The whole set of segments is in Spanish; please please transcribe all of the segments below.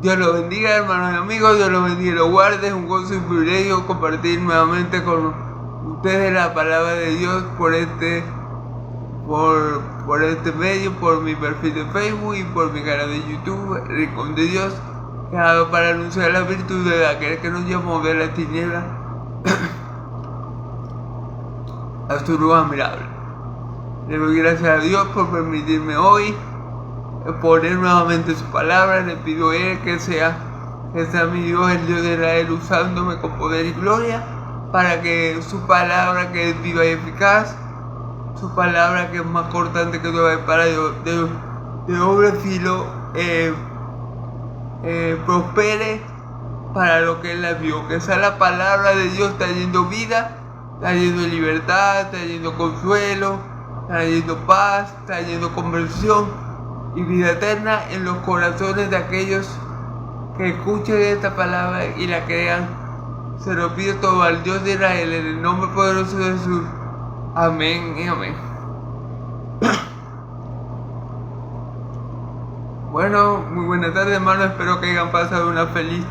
Dios los bendiga, hermanos y amigos, Dios los bendiga y los guarde. Es un gozo y un privilegio compartir nuevamente con ustedes la palabra de Dios por este medio, por mi perfil de Facebook y por mi canal de YouTube, Rincón de Dios, creado para anunciar la virtud de aquel que nos llamó de la tiniebla a su luz admirable. Le doy gracias a Dios por permitirme hoy poner nuevamente su palabra. Le pido a Él que sea mi Dios, el Dios de Israel, usándome con poder y gloria para que su palabra, que es viva y eficaz, su palabra que es más cortante que toda espada de doble filo, prospere para lo que Él la vio. Que sea la palabra de Dios trayendo vida, trayendo libertad, trayendo consuelo, trayendo paz, trayendo conversión y vida eterna en los corazones de aquellos que escuchen esta palabra y la crean. Se lo pido todo al Dios de Israel en el nombre poderoso de Jesús. Amén y amén. Bueno, muy buenas tardes, hermanos. Espero que hayan pasado una feliz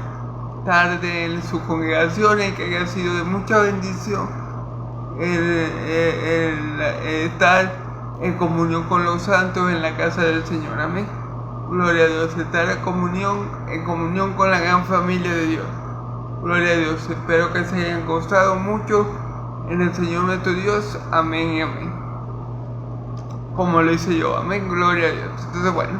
tarde en sus congregaciones y que haya sido de mucha bendición el estar en comunión con los santos en la casa del Señor. Amén. Gloria a Dios. Estar en comunión con la gran familia de Dios. Gloria a Dios. Espero que se hayan gozado mucho en el Señor nuestro Dios. Amén y amén. Como lo hice yo. Amén. Gloria a Dios. Entonces, bueno.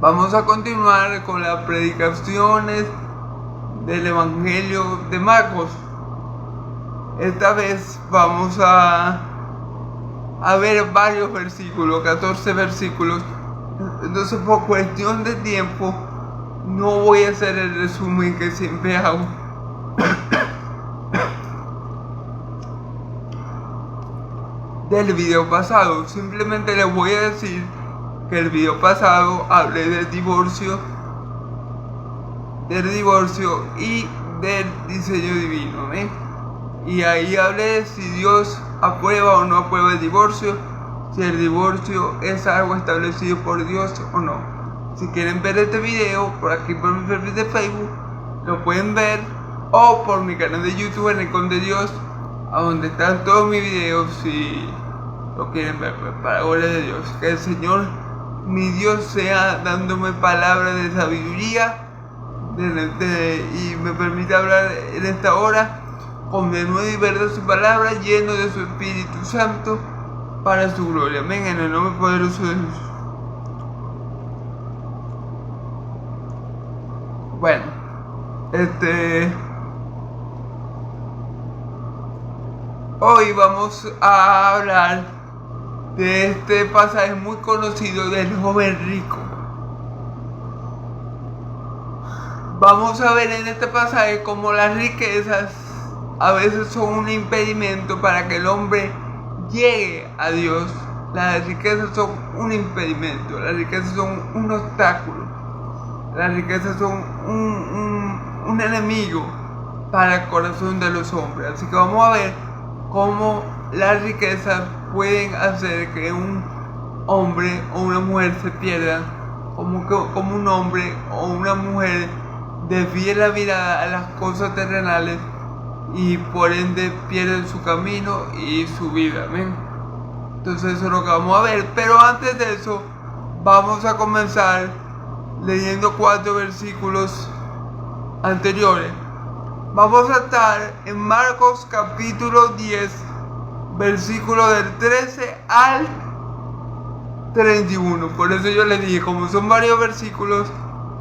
Vamos a continuar con las predicaciones del Evangelio de Marcos. Esta vez vamos a ver varios versículos, 14 versículos. Entonces, por cuestión de tiempo, no voy a hacer el resumen que siempre hago. Del video pasado. Simplemente les voy a decir que el video pasado hablé del divorcio y del diseño divino, ¿eh? Y ahí hablé si Dios aprueba o no aprueba el divorcio, si el divorcio es algo establecido por Dios o no. Si quieren ver este video por aquí por mi perfil de Facebook, lo pueden ver, o por mi canal de YouTube, el Rincón de Dios, a donde están todos mis videos, si lo quieren ver, pues, para gloria de Dios. Que el Señor mi Dios sea dándome palabras de sabiduría y me permite hablar en esta hora con denuedo y verdad su palabra, lleno de su Espíritu Santo para su gloria. Amén, en el nombre poderoso de Jesús. Bueno, hoy vamos a hablar de este pasaje muy conocido del joven rico. Vamos a ver en este pasaje cómo las riquezas a veces son un impedimento para que el hombre llegue a Dios. Las riquezas son un impedimento, las riquezas son un obstáculo, las riquezas son un enemigo para el corazón de los hombres. Así que vamos a ver cómo las riquezas pueden hacer que un hombre o una mujer se pierdan, como un hombre o una mujer desvíe la mirada a las cosas terrenales y por ende pierden su camino y su vida. Amén. Entonces eso es lo que vamos a ver, pero antes de eso vamos a comenzar leyendo 4 versículos anteriores. Vamos a estar en Marcos capítulo 10, versículo del 13 al 31. Por eso yo les dije, como son varios versículos,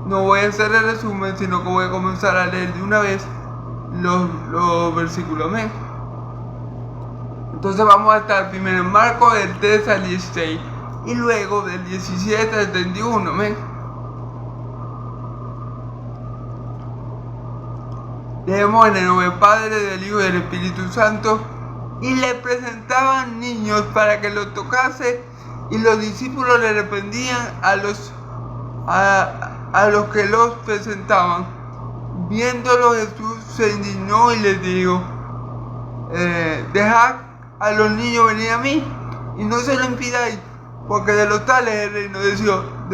no voy a hacer el resumen, sino que voy a comenzar a leer de una vez los versículos. Amén. Entonces vamos a estar primero en Marcos del 13 al 16 y luego del 17 al 31. Amén. Leemos en el nombre del Padre, del Hijo y del Espíritu Santo. Y le presentaban niños para que los tocase, y los discípulos le reprendían a los que los presentaban. Viéndolo, Jesús se indignó y les dijo: dejad a los niños venir a mí y no se lo impidáis, porque de los tales es el reino de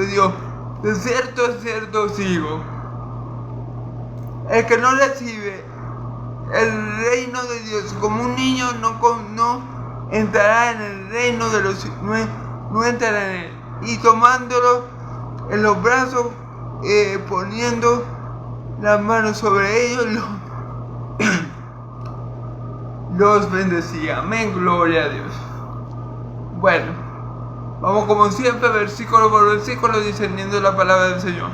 Dios. De cierto os digo, el que no recibe el reino de Dios como un niño no entrará en el reino de los cielos, no entrará en él. Y tomándolo en los brazos, poniendo las manos sobre ellos, los bendecía. Amén, gloria a Dios. Bueno, vamos como siempre, versículo por versículo, discerniendo la palabra del Señor.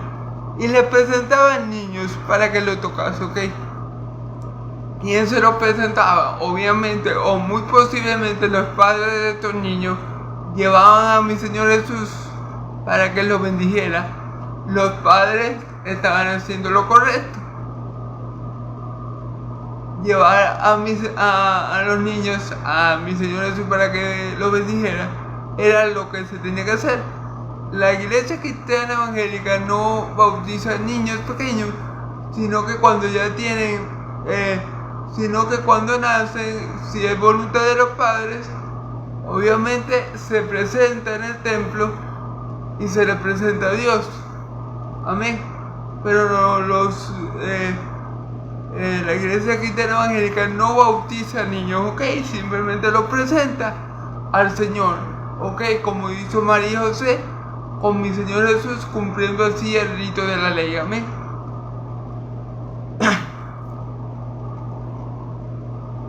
Y le presentaban niños para que lo tocase, ¿ok? ¿Quién se los presentaba? Obviamente, o muy posiblemente, los padres de estos niños llevaban a mi Señor Jesús para que los bendijera. Los padres estaban haciendo lo correcto. Llevar a los niños a mi Señor Jesús para que los bendijera era lo que se tenía que hacer. La iglesia cristiana evangélica no bautiza niños pequeños, sino que cuando ya tienen, sino que cuando nacen, si es voluntad de los padres, obviamente se presenta en el templo y se le presenta a Dios. Amén. Pero no, la iglesia cristiana evangélica no bautiza a niños, ok, simplemente los presenta al Señor, ok, como hizo María y José con mi Señor Jesús, cumpliendo así el rito de la ley. Amén.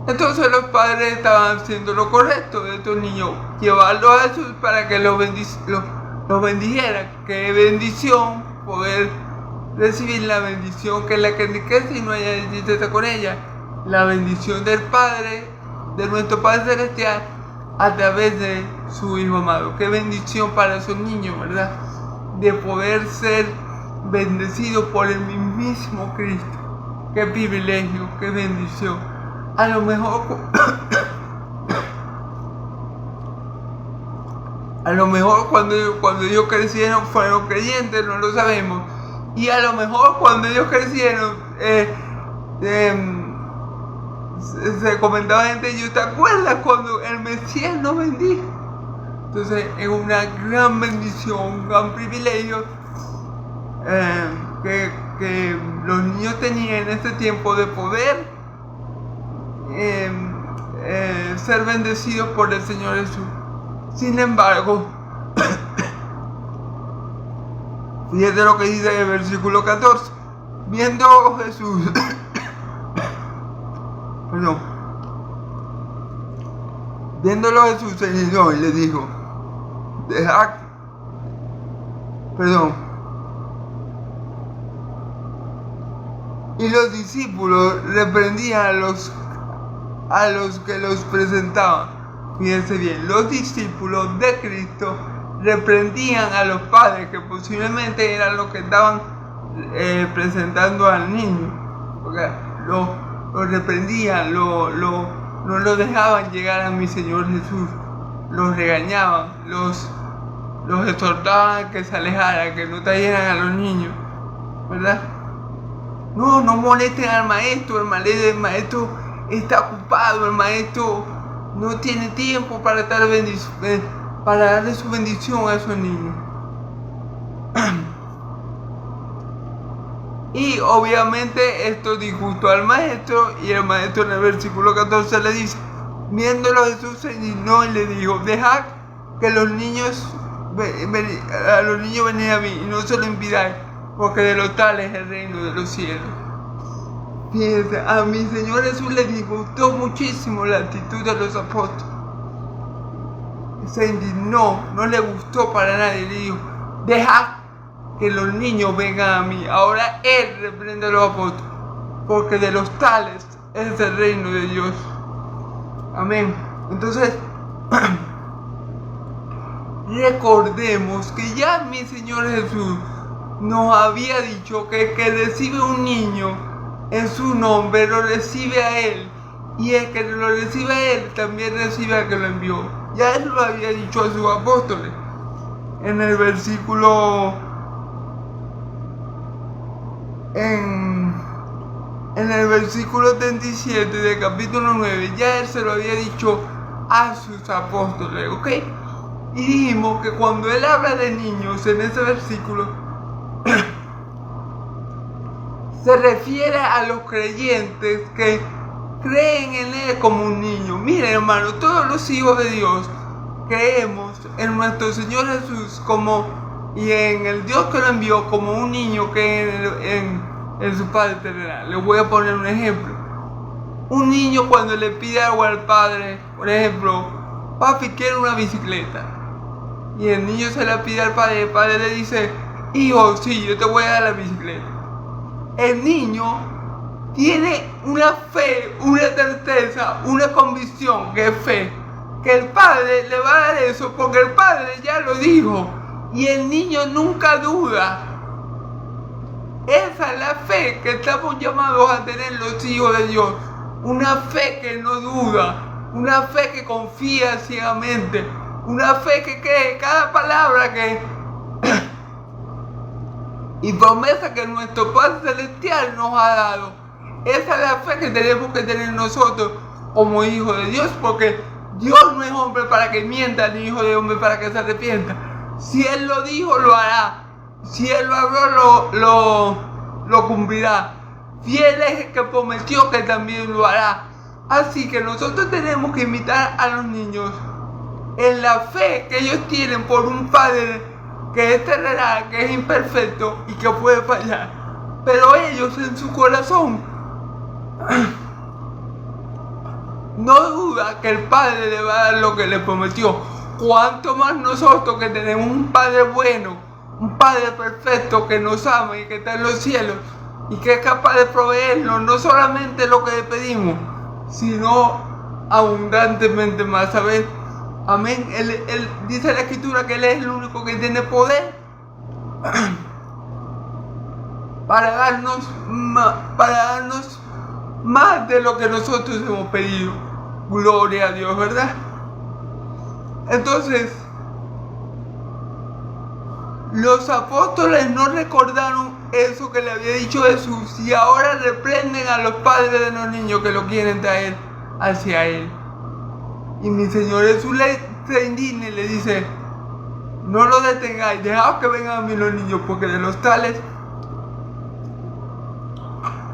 Entonces los padres estaban haciendo lo correcto de estos niños, llevarlos a Jesús para que los bendijera. Qué bendición poder recibir la bendición que es la que enriquece y no haya tristeza con ella. La bendición del Padre, de nuestro Padre Celestial, a través de su Hijo amado. Qué bendición para esos niños, ¿verdad? De poder ser bendecidos por el mismo Cristo. Qué privilegio, qué bendición. A lo mejor cuando ellos crecieron fueron creyentes, no lo sabemos. Y a lo mejor cuando ellos crecieron, se comentaba entre ellos, ¿te acuerdas cuando el Mesías nos bendijo? Entonces es una gran bendición, un gran privilegio que los niños tenían en ese tiempo de poder ser bendecidos por el Señor Jesús. Sin embargo, fíjate lo que dice el versículo 14. Viendo Jesús, viéndolo Jesús se llenó y le dijo, y los discípulos reprendían a los que los presentaban. Fíjense bien, los discípulos de Cristo reprendían a los padres que posiblemente eran los que estaban presentando al niño. Los reprendían, no los dejaban llegar a mi Señor Jesús, los regañaban, los exhortaban a que se alejaran, que no trajeran a los niños, ¿verdad? No molesten al maestro, el maestro está ocupado, el maestro no tiene tiempo para darle su bendición a esos niños. Y obviamente esto disgustó al maestro, y el maestro en el versículo 14 le dice, viéndolo Jesús se indignó y le dijo, dejad que a los niños venid a mí y no se lo impidáis, porque de los tales es el reino de los cielos. Fíjense, a mi Señor Jesús le disgustó muchísimo la actitud de los apóstoles. Se indignó, no le gustó para nadie, le dijo, dejad que los niños vengan a mí. Ahora Él reprende a los apóstoles, porque de los tales es el reino de Dios. Amén. Entonces, recordemos que ya mi Señor Jesús nos había dicho que el que recibe un niño en su nombre lo recibe a Él, y el que lo recibe a Él también recibe al que lo envió. Ya Él lo había dicho a sus apóstoles. En el versículo en el versículo 37 del capítulo 9, ya Él se lo había dicho a sus apóstoles, ¿ok? Y dijimos que cuando él habla de niños en ese versículo, se refiere a los creyentes que creen en él como un niño. Miren, hermano, todos los hijos de Dios creemos en nuestro Señor Jesús y en el Dios que lo envió como un niño que en su Padre terrenal. Les voy a poner un ejemplo. Un niño cuando le pide algo al padre, por ejemplo, papi, quiero una bicicleta. Y el niño se la pide al padre, el padre le dice, hijo, sí, yo te voy a dar la bicicleta. El niño tiene una fe, una certeza, una convicción, que es fe, que el padre le va a dar eso porque el padre ya lo dijo. Y el niño nunca duda. Esa es la fe que estamos llamados a tener los hijos de Dios. Una fe que no duda, una fe que confía ciegamente, una fe que cree cada palabra y promesa que nuestro Padre Celestial nos ha dado. Esa es la fe que tenemos que tener nosotros como hijos de Dios, porque Dios no es hombre para que mienta, ni hijo de hombre para que se arrepienta. Si Él lo dijo, lo hará. Si Él lo habló, lo cumplirá. Fiel es el que prometió que también lo hará. Así que nosotros tenemos que imitar a los niños en la fe que ellos tienen por un Padre que es terrenal, que es imperfecto y que puede fallar. Pero ellos en su corazón no duda que el Padre le va a dar lo que le prometió. Cuanto más nosotros, que tenemos un Padre bueno, un Padre perfecto que nos ama y que está en los cielos y que es capaz de proveernos no solamente lo que le pedimos, sino abundantemente más, ¿sabes? Amén. Él dice la Escritura que Él es el único que tiene poder para darnos más de lo que nosotros hemos pedido. Gloria a Dios, ¿verdad? Entonces, los apóstoles no recordaron eso que le había dicho Jesús y ahora reprenden a los padres de los niños que lo quieren traer hacia Él. Y mi Señor Jesús se indigna y le dice, no lo detengáis, dejad que vengan a mí los niños, porque de los tales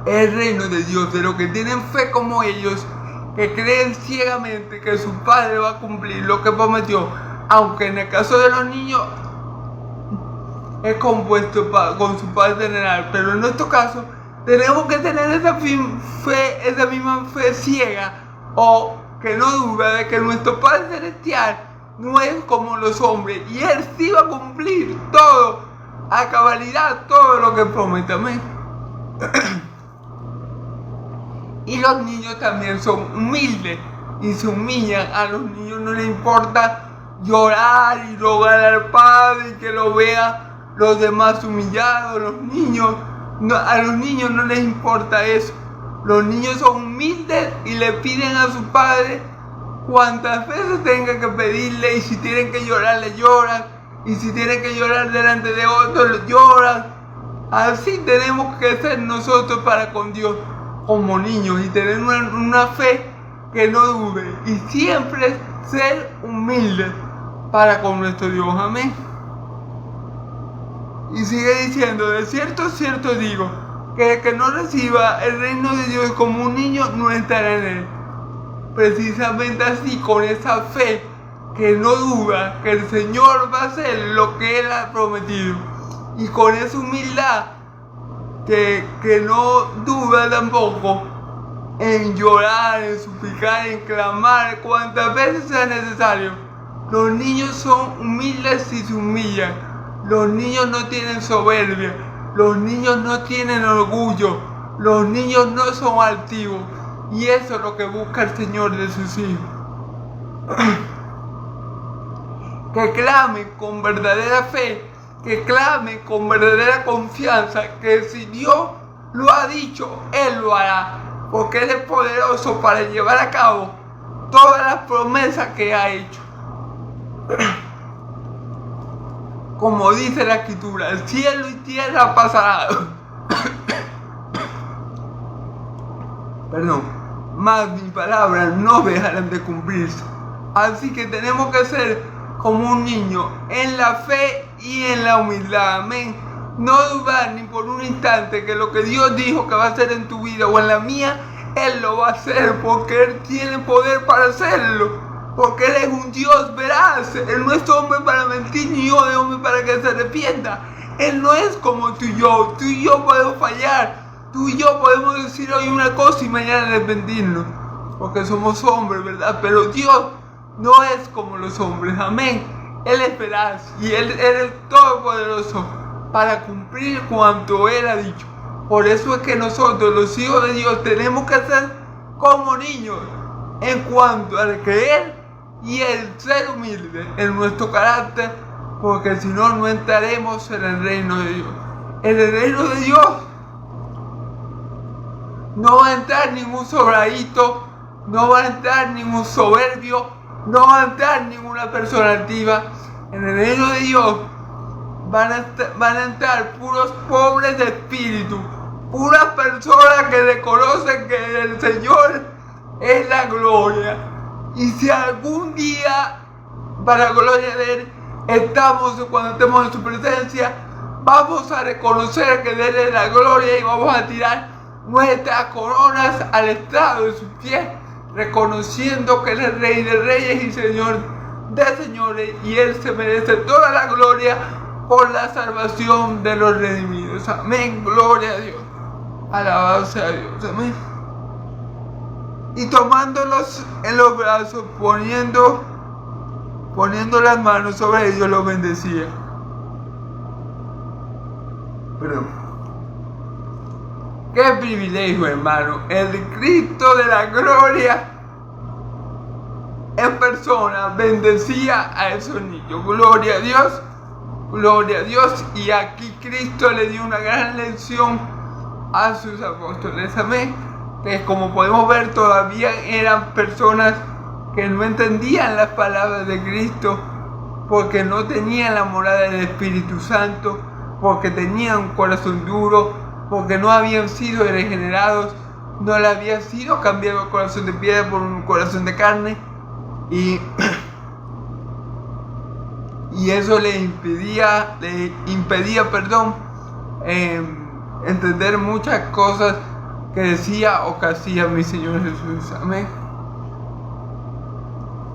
es el reino de Dios, de los que tienen fe como ellos, que creen ciegamente que su Padre va a cumplir lo que prometió, aunque en el caso de los niños es compuesto con su Padre terrenal, pero en nuestro caso tenemos que tener esa misma fe ciega o que no duda de que nuestro Padre Celestial no es como los hombres y Él sí va a cumplir todo, a cabalidad, todo lo que promete. Amén. Y los niños también son humildes y se humillan. A los niños no les importa llorar y rogar al Padre y que lo vean los demás humillados. A los niños no les importa eso. Los niños son humildes y le piden a su padre cuantas veces tengan que pedirle, y si tienen que llorar, le lloran, y si tienen que llorar delante de otros, le lloran. Así tenemos que ser nosotros para con Dios como niños y tener una fe que no dude y siempre ser humildes para con nuestro Dios. Amén. Y sigue diciendo, de cierto, cierto digo, que el que no reciba el reino de Dios como un niño no estará en él. Precisamente así, con esa fe que no duda que el Señor va a hacer lo que Él ha prometido, y con esa humildad que no duda tampoco en llorar, en suplicar, en clamar cuantas veces sea necesario. Los niños son humildes y se humillan. Los niños no tienen soberbia. Los niños no tienen orgullo. Los niños no son altivos. Y eso es lo que busca el Señor de sus hijos. Que clamen con verdadera fe, que clamen con verdadera confianza, que si Dios lo ha dicho, Él lo hará, porque Él es poderoso para llevar a cabo todas las promesas que ha hecho. Como dice la Escritura, el cielo y tierra pasarán, mas mis palabras no dejarán de cumplirse. Así que tenemos que ser como un niño en la fe y en la humildad. Amén. No dudar ni por un instante que lo que Dios dijo que va a hacer en tu vida o en la mía, Él lo va a hacer porque Él tiene poder para hacerlo. Porque Él es un Dios veraz. Él no es hombre para mentir ni hijo de hombre para que se arrepienta. Él no es como tú y yo. Tú y yo podemos fallar. Tú y yo podemos decir hoy una cosa y mañana arrepentirnos. Porque somos hombres, ¿verdad? Pero Dios no es como los hombres. Amén. Él es veraz y Él es todopoderoso para cumplir cuanto Él ha dicho. Por eso es que nosotros, los hijos de Dios, tenemos que ser como niños en cuanto al creer y el ser humilde en nuestro carácter, porque si no, no entraremos en el reino de Dios. En el reino de Dios no va a entrar ningún sobradito, no va a entrar ningún soberbio, no va a entrar ninguna persona altiva. En el reino de Dios van a entrar puros pobres de espíritu, puras personas que reconocen que el Señor es la gloria. Y si algún día, para gloria de Él, cuando estemos en su presencia, vamos a reconocer que de Él es la gloria y vamos a tirar nuestras coronas al estrado de sus pies, reconociendo que Él es Rey de reyes y Señor de señores, y Él se merece toda la gloria por la salvación de los redimidos. Amén, gloria a Dios, alabado sea Dios, amén. Y tomándolos en los brazos, poniendo las manos sobre ellos, los bendecía. Perdón. Qué privilegio, hermano. El Cristo de la gloria en persona bendecía a esos niños. Gloria a Dios, gloria a Dios. Y aquí Cristo le dio una gran lección a sus apóstoles. Amén. Que como podemos ver, todavía eran personas que no entendían las palabras de Cristo, porque no tenían la morada del Espíritu Santo, porque tenían un corazón duro, porque no habían sido regenerados, no le había sido cambiado el corazón de piedra por un corazón de carne, y eso le impedía entender muchas cosas que decía o que hacía mi Señor Jesús. Amén.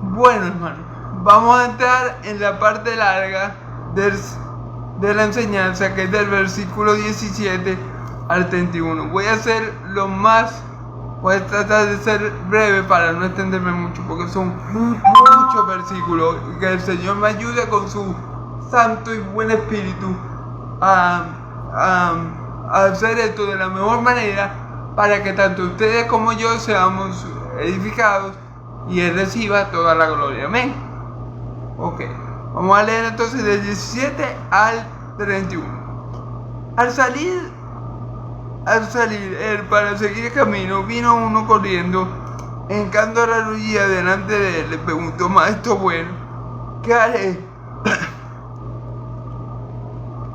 Bueno, hermano, vamos a entrar en la parte larga de la enseñanza, que es del versículo 17 al 31. Voy a tratar de ser breve para no extenderme mucho, porque son muchos versículos. Que el Señor me ayude con su santo y buen espíritu a hacer esto de la mejor manera, para que tanto ustedes como yo seamos edificados y Él reciba toda la gloria. Amén. Ok, vamos a leer entonces del 17 al 31. Al salir Él para seguir el camino, vino uno corriendo, hincando la rodilla delante de Él, le preguntó: Maestro bueno, ¿qué haré?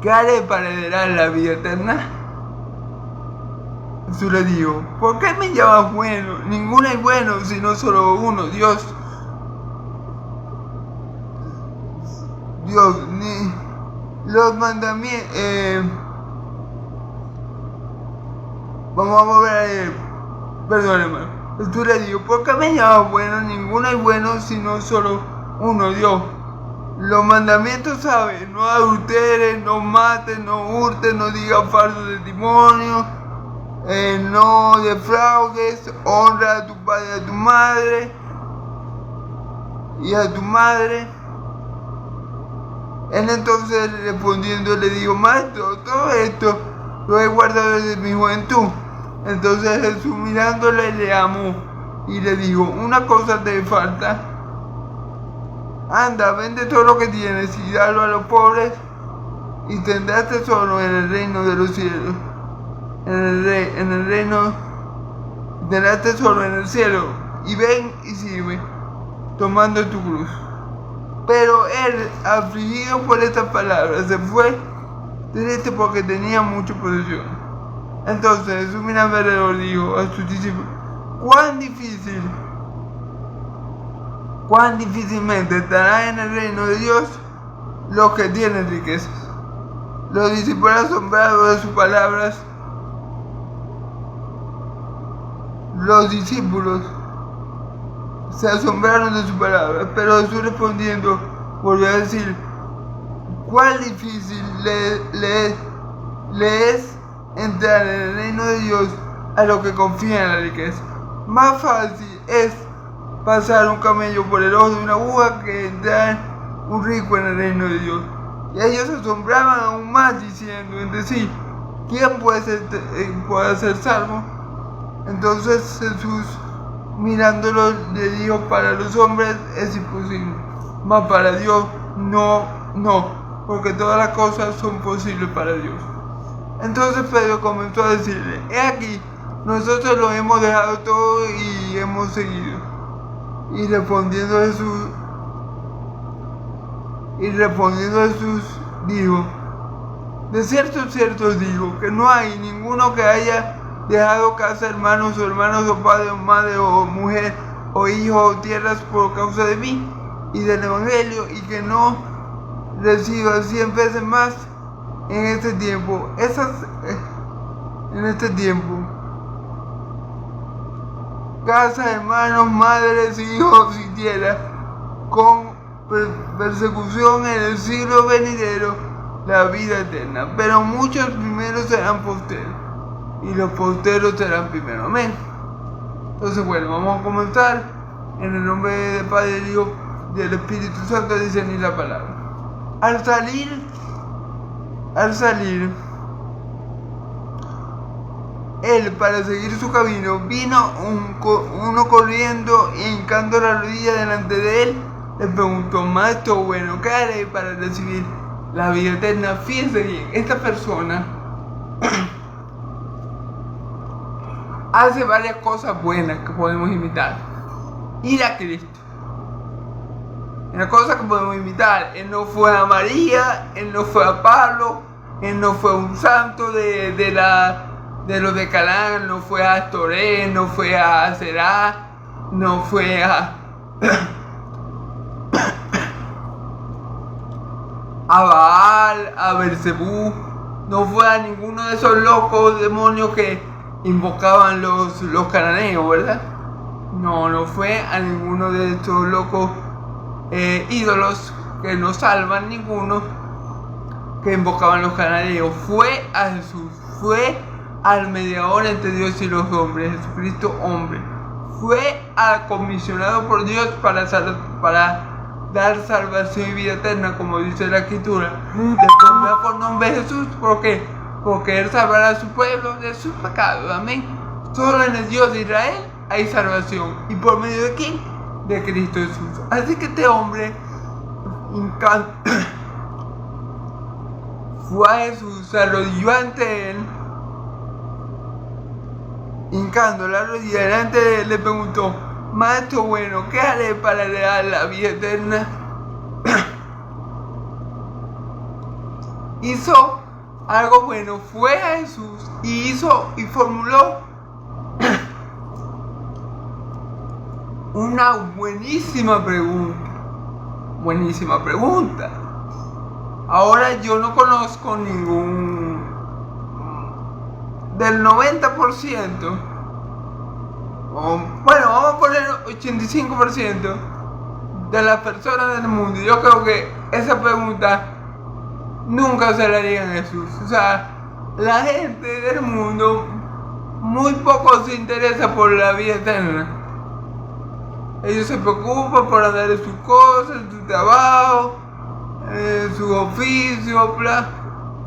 ¿Qué haré para heredar la vida eterna? Jesús le dijo: ¿por qué me llamas bueno? Ninguno es bueno, sino solo uno, Dios. Ni los mandamientos. Vamos a volver a leer. Perdón, hermano. Jesús le dijo: ¿por qué me llamas bueno? Ninguno es bueno, sino solo uno, Dios. Los mandamientos saben: no adulteres, no mates, no hurtes, no digas falso testimonio, no defraudes, honra a tu padre y a tu madre, Él entonces respondiendo le dijo: Maestro, todo esto lo he guardado desde mi juventud. Entonces Jesús, mirándole, le amó y le dijo: una cosa te falta. Anda, vende todo lo que tienes y dalo a los pobres, y tendrás tesoro en el reino de los cielos. Tendrás tesoro en el cielo, y ven y sirve, tomando tu cruz. Pero él, afligido por estas palabras, se fue triste porque tenía mucha posesión. Entonces Jesús, mirando alrededor, dijo a sus discípulos: cuán difícil cuán difícilmente estarán en el reino de Dios los que tienen riquezas. Los discípulos, asombrados de sus palabras, los discípulos se asombraron de sus palabras, pero Jesús respondiendo volvió a decir: cuán difícil le es entrar en el reino de Dios a los que confían en la riqueza. Más fácil es pasar un camello por el ojo de una aguja que entrar un rico en el reino de Dios. Y ellos se asombraban aún más, diciendo entre sí: ¿quién puede ser salvo? Entonces Jesús, mirándolo, le dijo: para los hombres es imposible, mas para Dios no, porque todas las cosas son posibles para Dios. Entonces Pedro comenzó a decirle: he aquí, nosotros lo hemos dejado todo y hemos seguido. Y respondiendo Jesús dijo: de cierto os digo, que no hay ninguno que haya dejado casa, hermanos o padre o madre o mujer o hijos o tierras por causa de mí y del evangelio, y que no reciba 100 veces más en este tiempo, casa, hermanos, madres, hijos y tierras, con persecución en el siglo venidero, la vida eterna. Pero muchos primeros serán posteros, y los posteros serán primeros. Amén. Entonces, bueno, vamos a comenzar en el nombre del Padre, del Hijo y del Espíritu Santo, a discernir la palabra. Al salir él para seguir su camino, vino uno corriendo y hincando la rodilla delante de él, le preguntó: maestro bueno, ¿qué haré para recibir la vida eterna? Fíjense bien, esta persona hace varias cosas buenas que podemos imitar. Ir a Cristo, una cosa que podemos imitar. Él no fue a María, él no fue a Pablo, él no fue un santo de los de Calán, no fue a Astoré, no fue a Será, no fue a Baal, a Beelzebú, no fue a ninguno de esos locos demonios que invocaban los cananeos, ¿verdad? No fue a ninguno de estos locos ídolos que no salvan ninguno que invocaban los cananeos. Fue a Jesús, fue al mediador entre Dios y los hombres, Jesucristo hombre. Fue comisionado por Dios para dar salvación y vida eterna, como dice la Escritura. Le pondrá por nombre Jesús, ¿por qué? Porque Él salvará a su pueblo de sus pecados. Amén. Solo en el Dios de Israel hay salvación. ¿Y por medio de quién? De Cristo Jesús. Así que este hombre fue a Jesús, se arrodilló ante él, hincando la rodilla delante de él, le preguntó: maestro bueno, ¿qué haré para heredar la vida eterna? Hizo algo bueno, fue a Jesús y formuló una buenísima pregunta. Ahora yo no conozco ningún del 90%, bueno, vamos a poner 85% de las personas del mundo. Yo creo que esa pregunta nunca se la harían a Jesús. O sea, la gente del mundo muy poco se interesa por la vida eterna. Ellos se preocupan por andar en sus cosas, en su trabajo, en su oficio, bla,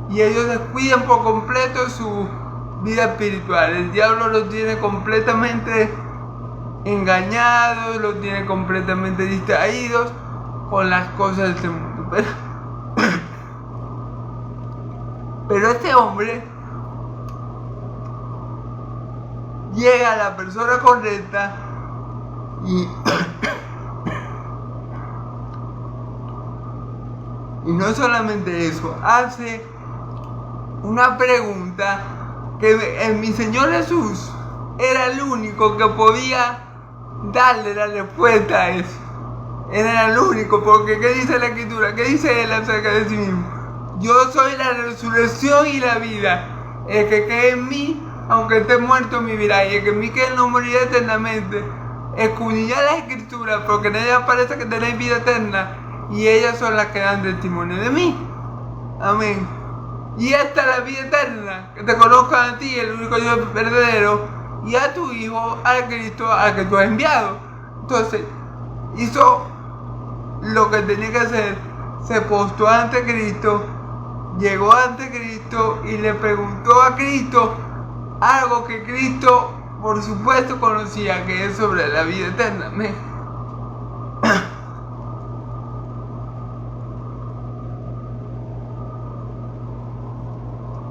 y ellos descuidan por completo su vida espiritual. El diablo los tiene completamente engañados, los tiene completamente distraídos con las cosas de este mundo. Pero este hombre llega a la persona correcta y no solamente eso, hace una pregunta que mi Señor Jesús era el único que podía darle la respuesta a eso. Él era el único, porque ¿qué dice la Escritura? ¿Qué dice Él acerca de sí mismo? Yo soy la resurrección y la vida. El que cree en mí, aunque esté muerto, vivirá. Y el que en mí cree no morirá eternamente. Escudriñad las Escrituras, porque en ellas parece que tenéis vida eterna, y ellas son las que dan testimonio de mí. Amén. Y esta es la vida eterna, que te conozcan a ti, el único Dios verdadero, y a tu Hijo, al Cristo, al que tú has enviado. Entonces, hizo lo que tenía que hacer, se postó ante Cristo, llegó ante Cristo y le preguntó a Cristo algo que Cristo, por supuesto, conocía, que es sobre la vida eterna. Amén.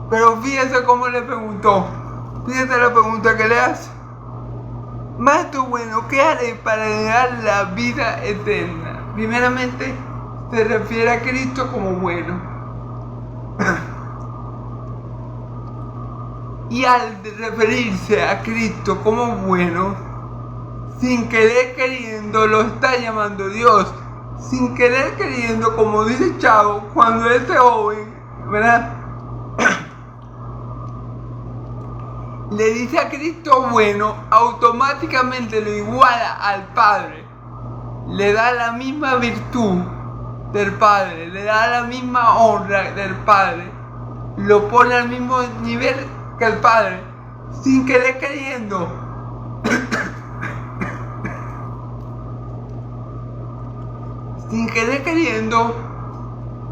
Pero fíjense cómo le preguntó. Fíjense la pregunta que le hace. Maestro bueno, ¿qué haré para heredar la vida eterna? Primeramente, se refiere a Cristo como bueno. Y al referirse a Cristo como bueno, sin querer queriendo lo está llamando Dios. Sin querer queriendo, como dice Chavo, cuando este joven, ¿verdad? Le dice a Cristo bueno, automáticamente lo iguala al Padre. Le da la misma virtud del Padre, le da la misma honra del Padre. Lo pone al mismo nivel que el Padre, sin querer queriendo. Sin querer queriendo,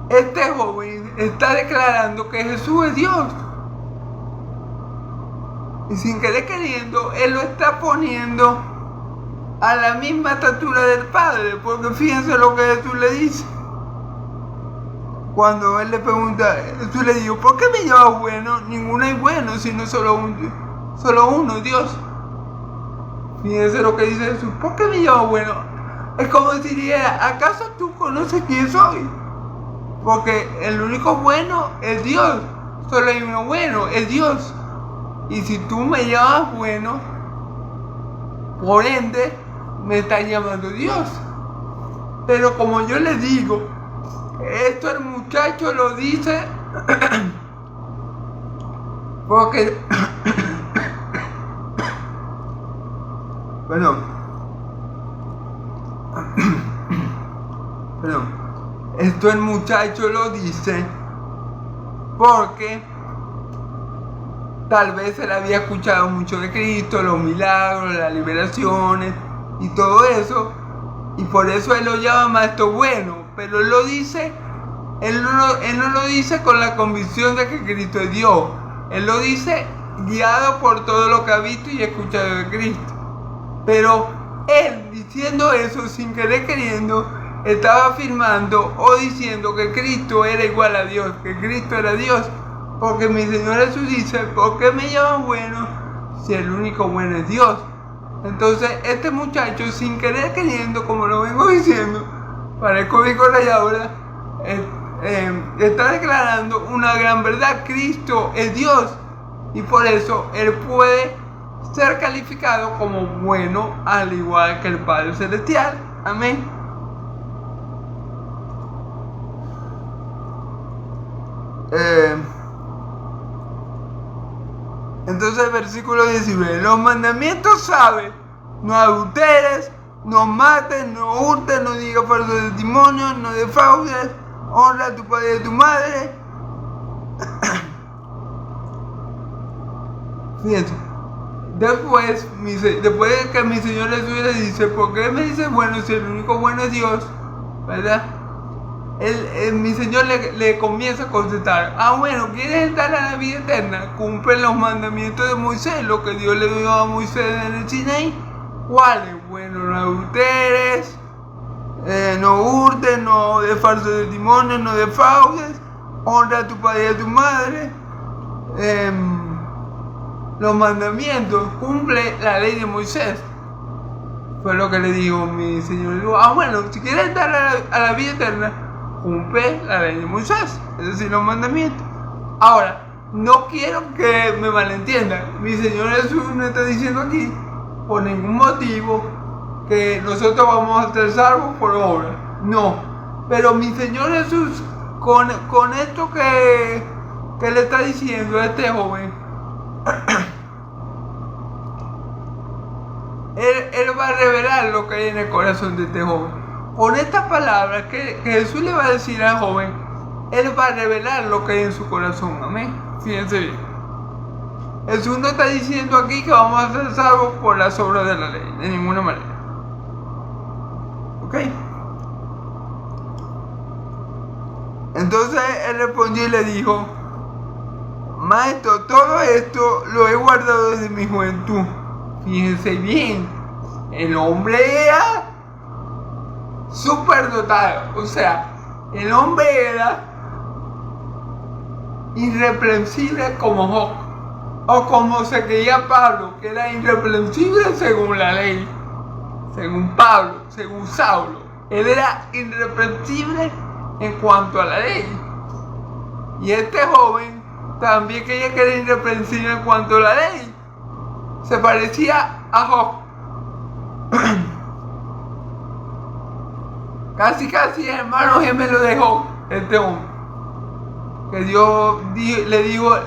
este joven está declarando que Jesús es Dios. Y sin querer queriendo, Él lo está poniendo a la misma estatura del Padre. Porque fíjense lo que Jesús le dice. Cuando Él le pregunta, Jesús le dijo, ¿por qué me llamas bueno? Ninguno es bueno, sino solo uno, Dios. Fíjense lo que dice Jesús, ¿por qué me llamas bueno? Es como si dijera, ¿acaso tú conoces quién soy? Porque el único bueno es Dios. Solo hay uno bueno, es Dios. Y si tú me llamas bueno, por ende, me estás llamando Dios. Pero como yo les digo, esto el muchacho lo dice porque perdón, esto el muchacho lo dice porque tal vez él había escuchado mucho de Cristo, los milagros, las liberaciones y todo eso, y por eso él lo llama maestro bueno. Pero él lo dice, él no lo dice con la convicción de que Cristo es Dios. Él lo dice guiado por todo lo que ha visto y escuchado de Cristo. Pero él, diciendo eso sin querer queriendo, estaba afirmando o diciendo que Cristo era igual a Dios, que Cristo era Dios. Porque mi Señor Jesús dice, ¿por qué me llaman bueno si el único bueno es Dios? Entonces este muchacho, sin querer queriendo, como lo vengo diciendo, parezco Vico Rayadora, está declarando una gran verdad. Cristo es Dios y por eso Él puede ser calificado como bueno al igual que el Padre Celestial. Amén. Entonces el versículo 19, los mandamientos sabe, no adulteres, no mates, no hurtes, no digas falso testimonio, no defraudes, honra a tu padre y a tu madre. Fíjense, después de que mi Señor Jesús le dice, ¿por qué me dice bueno si el único bueno es Dios? ¿Verdad? Mi Señor le comienza a contestar, bueno, ¿quieres entrar a la vida eterna? Cumple los mandamientos de Moisés, lo que Dios le dio a Moisés en el Sinaí. ¿Cuáles? Bueno, no adulteres, no hurtes, no des falso testimonio, no defraudes, honra a tu padre y a tu madre. Los mandamientos, cumple la ley de Moisés. Fue lo que le dijo mi Señor. Le dijo, bueno, si quieres entrar a la vida eterna, cumple la ley de Moisés, es decir, los mandamientos. Ahora, no quiero que me malentiendan. Mi Señor Jesús no está diciendo aquí, por ningún motivo, que nosotros vamos a ser salvos por obra. No. Pero mi Señor Jesús, con esto que le está diciendo a este joven, él va a revelar lo que hay en el corazón de este joven. Con estas palabras que Jesús le va a decir al joven, Él va a revelar lo que hay en su corazón. Amén. Fíjense bien. Jesús no está diciendo aquí que vamos a ser salvos por las obras de la ley, de ninguna manera. ¿Ok? Entonces él respondió y le dijo: Maestro, todo esto lo he guardado desde mi juventud. Fíjense bien, el hombre era superdotado. O sea, el hombre era irreprensible como Job, o como se creía Pablo, que era irreprensible según la ley, según Pablo, según Saulo. Él era irreprensible en cuanto a la ley. Y este joven también creía que era irreprensible en cuanto a la ley. Se parecía a Job. Casi hermano gemelo de Job, este hombre. Que Dios le dijo a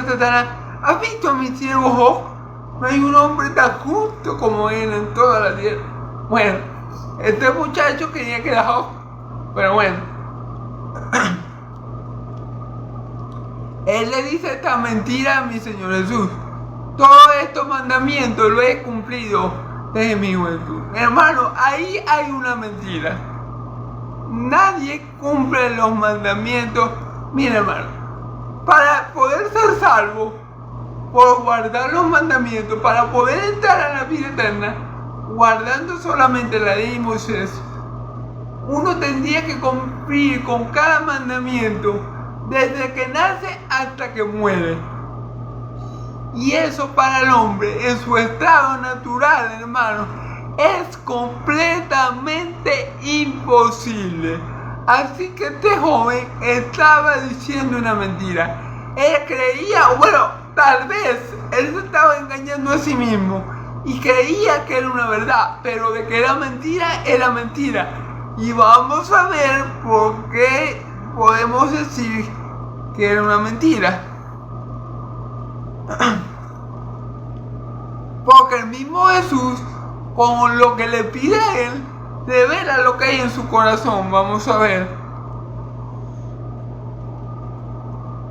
Satanás: ¿has visto a mi siervo Job? No hay un hombre tan justo como él en toda la tierra. Bueno, este muchacho quería que era Job, pero bueno. Él le dice esta mentira a mi Señor Jesús: todos estos mandamientos los he cumplido desde mi juventud. Hermano, ahí hay una mentira. Nadie cumple los mandamientos. Mira, hermano, para poder ser salvo, por guardar los mandamientos, para poder entrar a la vida eterna, guardando solamente la ley de Moisés, uno tendría que cumplir con cada mandamiento desde que nace hasta que muere. Y eso para el hombre, en su estado natural, hermano, es completamente imposible. Así que este joven estaba diciendo una mentira. Él creía, bueno, tal vez él se estaba engañando a sí mismo y creía que era una verdad, pero de que era mentira, era mentira. Y vamos a ver por qué podemos decir que era una mentira. Porque el mismo Jesús, con lo que le pide a él, revela lo que hay en su corazón. Vamos a ver.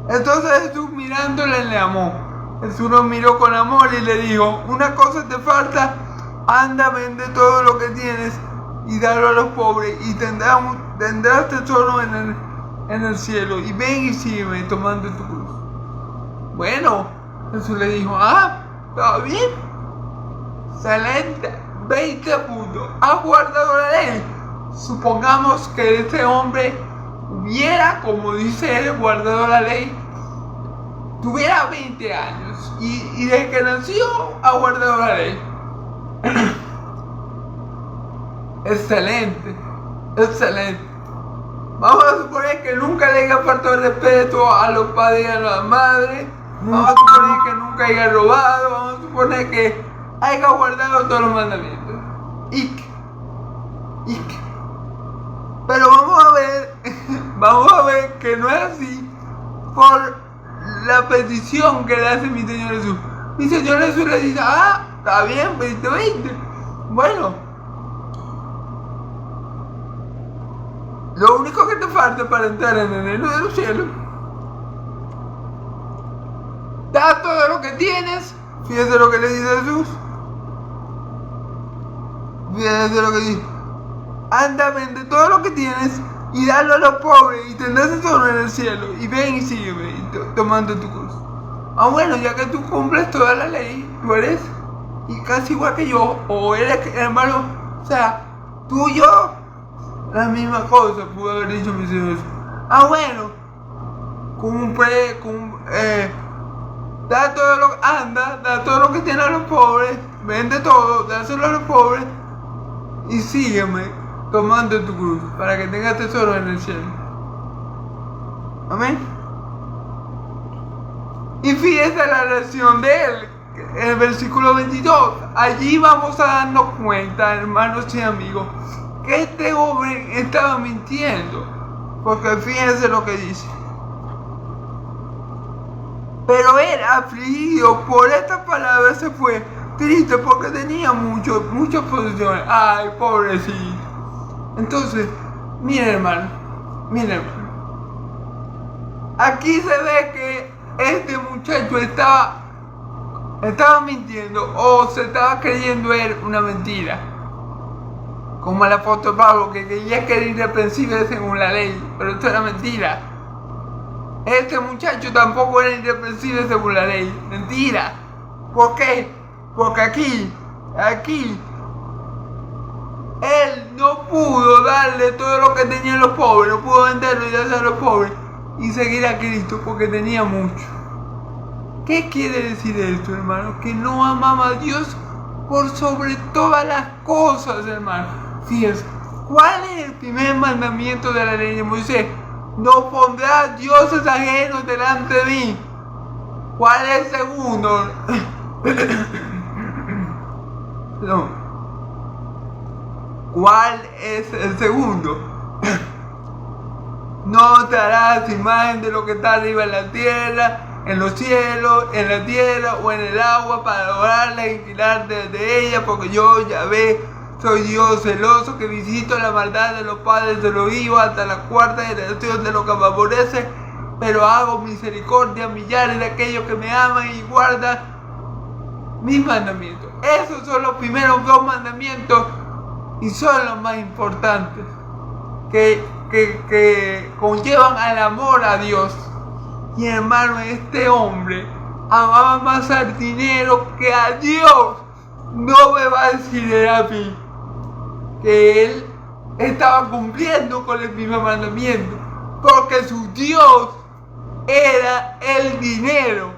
Entonces Jesús, mirándole, le amó. Jesús lo miró con amor y le dijo: una cosa te falta, anda, vende todo lo que tienes y dalo a los pobres, y tendrás tesoro en el cielo, y ven y sígueme tomando tu cruz. Bueno, Jesús le dijo: ¿está bien? Excelente, 20 puntos. ¿Has guardado la ley? Supongamos que este hombre hubiera, como dice él, guardado la ley, tuviera 20 años y desde que nació ha guardado la ley. Excelente. Vamos a suponer que nunca le haya faltado el respeto a los padres y a las madres. Vamos a suponer que nunca haya robado. Vamos a suponer que haya guardado todos los mandamientos. Pero vamos a ver que no es así por la petición que le hace mi Señor Jesús. Mi Señor Jesús le dice: está bien, 20. Bueno, lo único que te falta para entrar en el reino de los cielos, da todo lo que tienes. Fíjese lo que le dice Jesús. Fíjese lo que dice: anda, vende todo lo que tienes y dalo a los pobres, y tendrás tesoro en el cielo, y ven y sígueme tomando tu cruz. Bueno, ya que tú cumples toda la ley, tú eres y casi igual que yo, o eres hermano, o sea, tú y yo, la misma cosa, pudo haber dicho mi Señor. Bueno, da todo lo que tienes a los pobres, vende todo, dáselo a los pobres, y sígueme tomando tu cruz, para que tengas tesoro en el cielo. Amén. Y fíjese la reacción de él, el versículo 22, allí vamos a darnos cuenta, hermanos y amigos, que este joven estaba mintiendo. Porque fíjense lo que dice. Pero él, afligido por estas palabras, se fue triste porque tenía muchas posesiones. Ay, pobrecito. Entonces, miren hermano. Aquí se ve que este muchacho estaba mintiendo o se estaba creyendo él una mentira. Como el apóstol Pablo, que creía que era irreprensible según la ley, pero esto era mentira. Este muchacho tampoco era irreprensible según la ley. Mentira. ¿Por qué? Porque aquí, él no pudo darle todo lo que tenían los pobres, no pudo venderlo y darle a los pobres y seguir a Cristo porque tenía mucho. ¿Qué quiere decir esto, hermano? Que no amaba a Dios por sobre todas las cosas, hermano. Fíjense, ¿cuál es el primer mandamiento de la ley de Moisés? No pondrás dioses ajenos delante de mí. ¿Cuál es el segundo? No. ¿Cuál es el segundo? No te harás imagen de lo que está arriba en la tierra, en los cielos, en la tierra o en el agua para adorarla e inclinarte de ella, porque yo, Yahvé, soy Dios celoso que visito la maldad de los padres de los hijos hasta la cuarta generación de los que me aborrecen, pero hago misericordia a millares de aquellos que me aman y guardan mis mandamientos. Esos son los primeros dos mandamientos y son los más importantes que conllevan al amor a Dios. Y hermano, este hombre amaba más al dinero que a Dios. No me va a decir a mí que él estaba cumpliendo con el mismo mandamiento, porque su Dios era el dinero.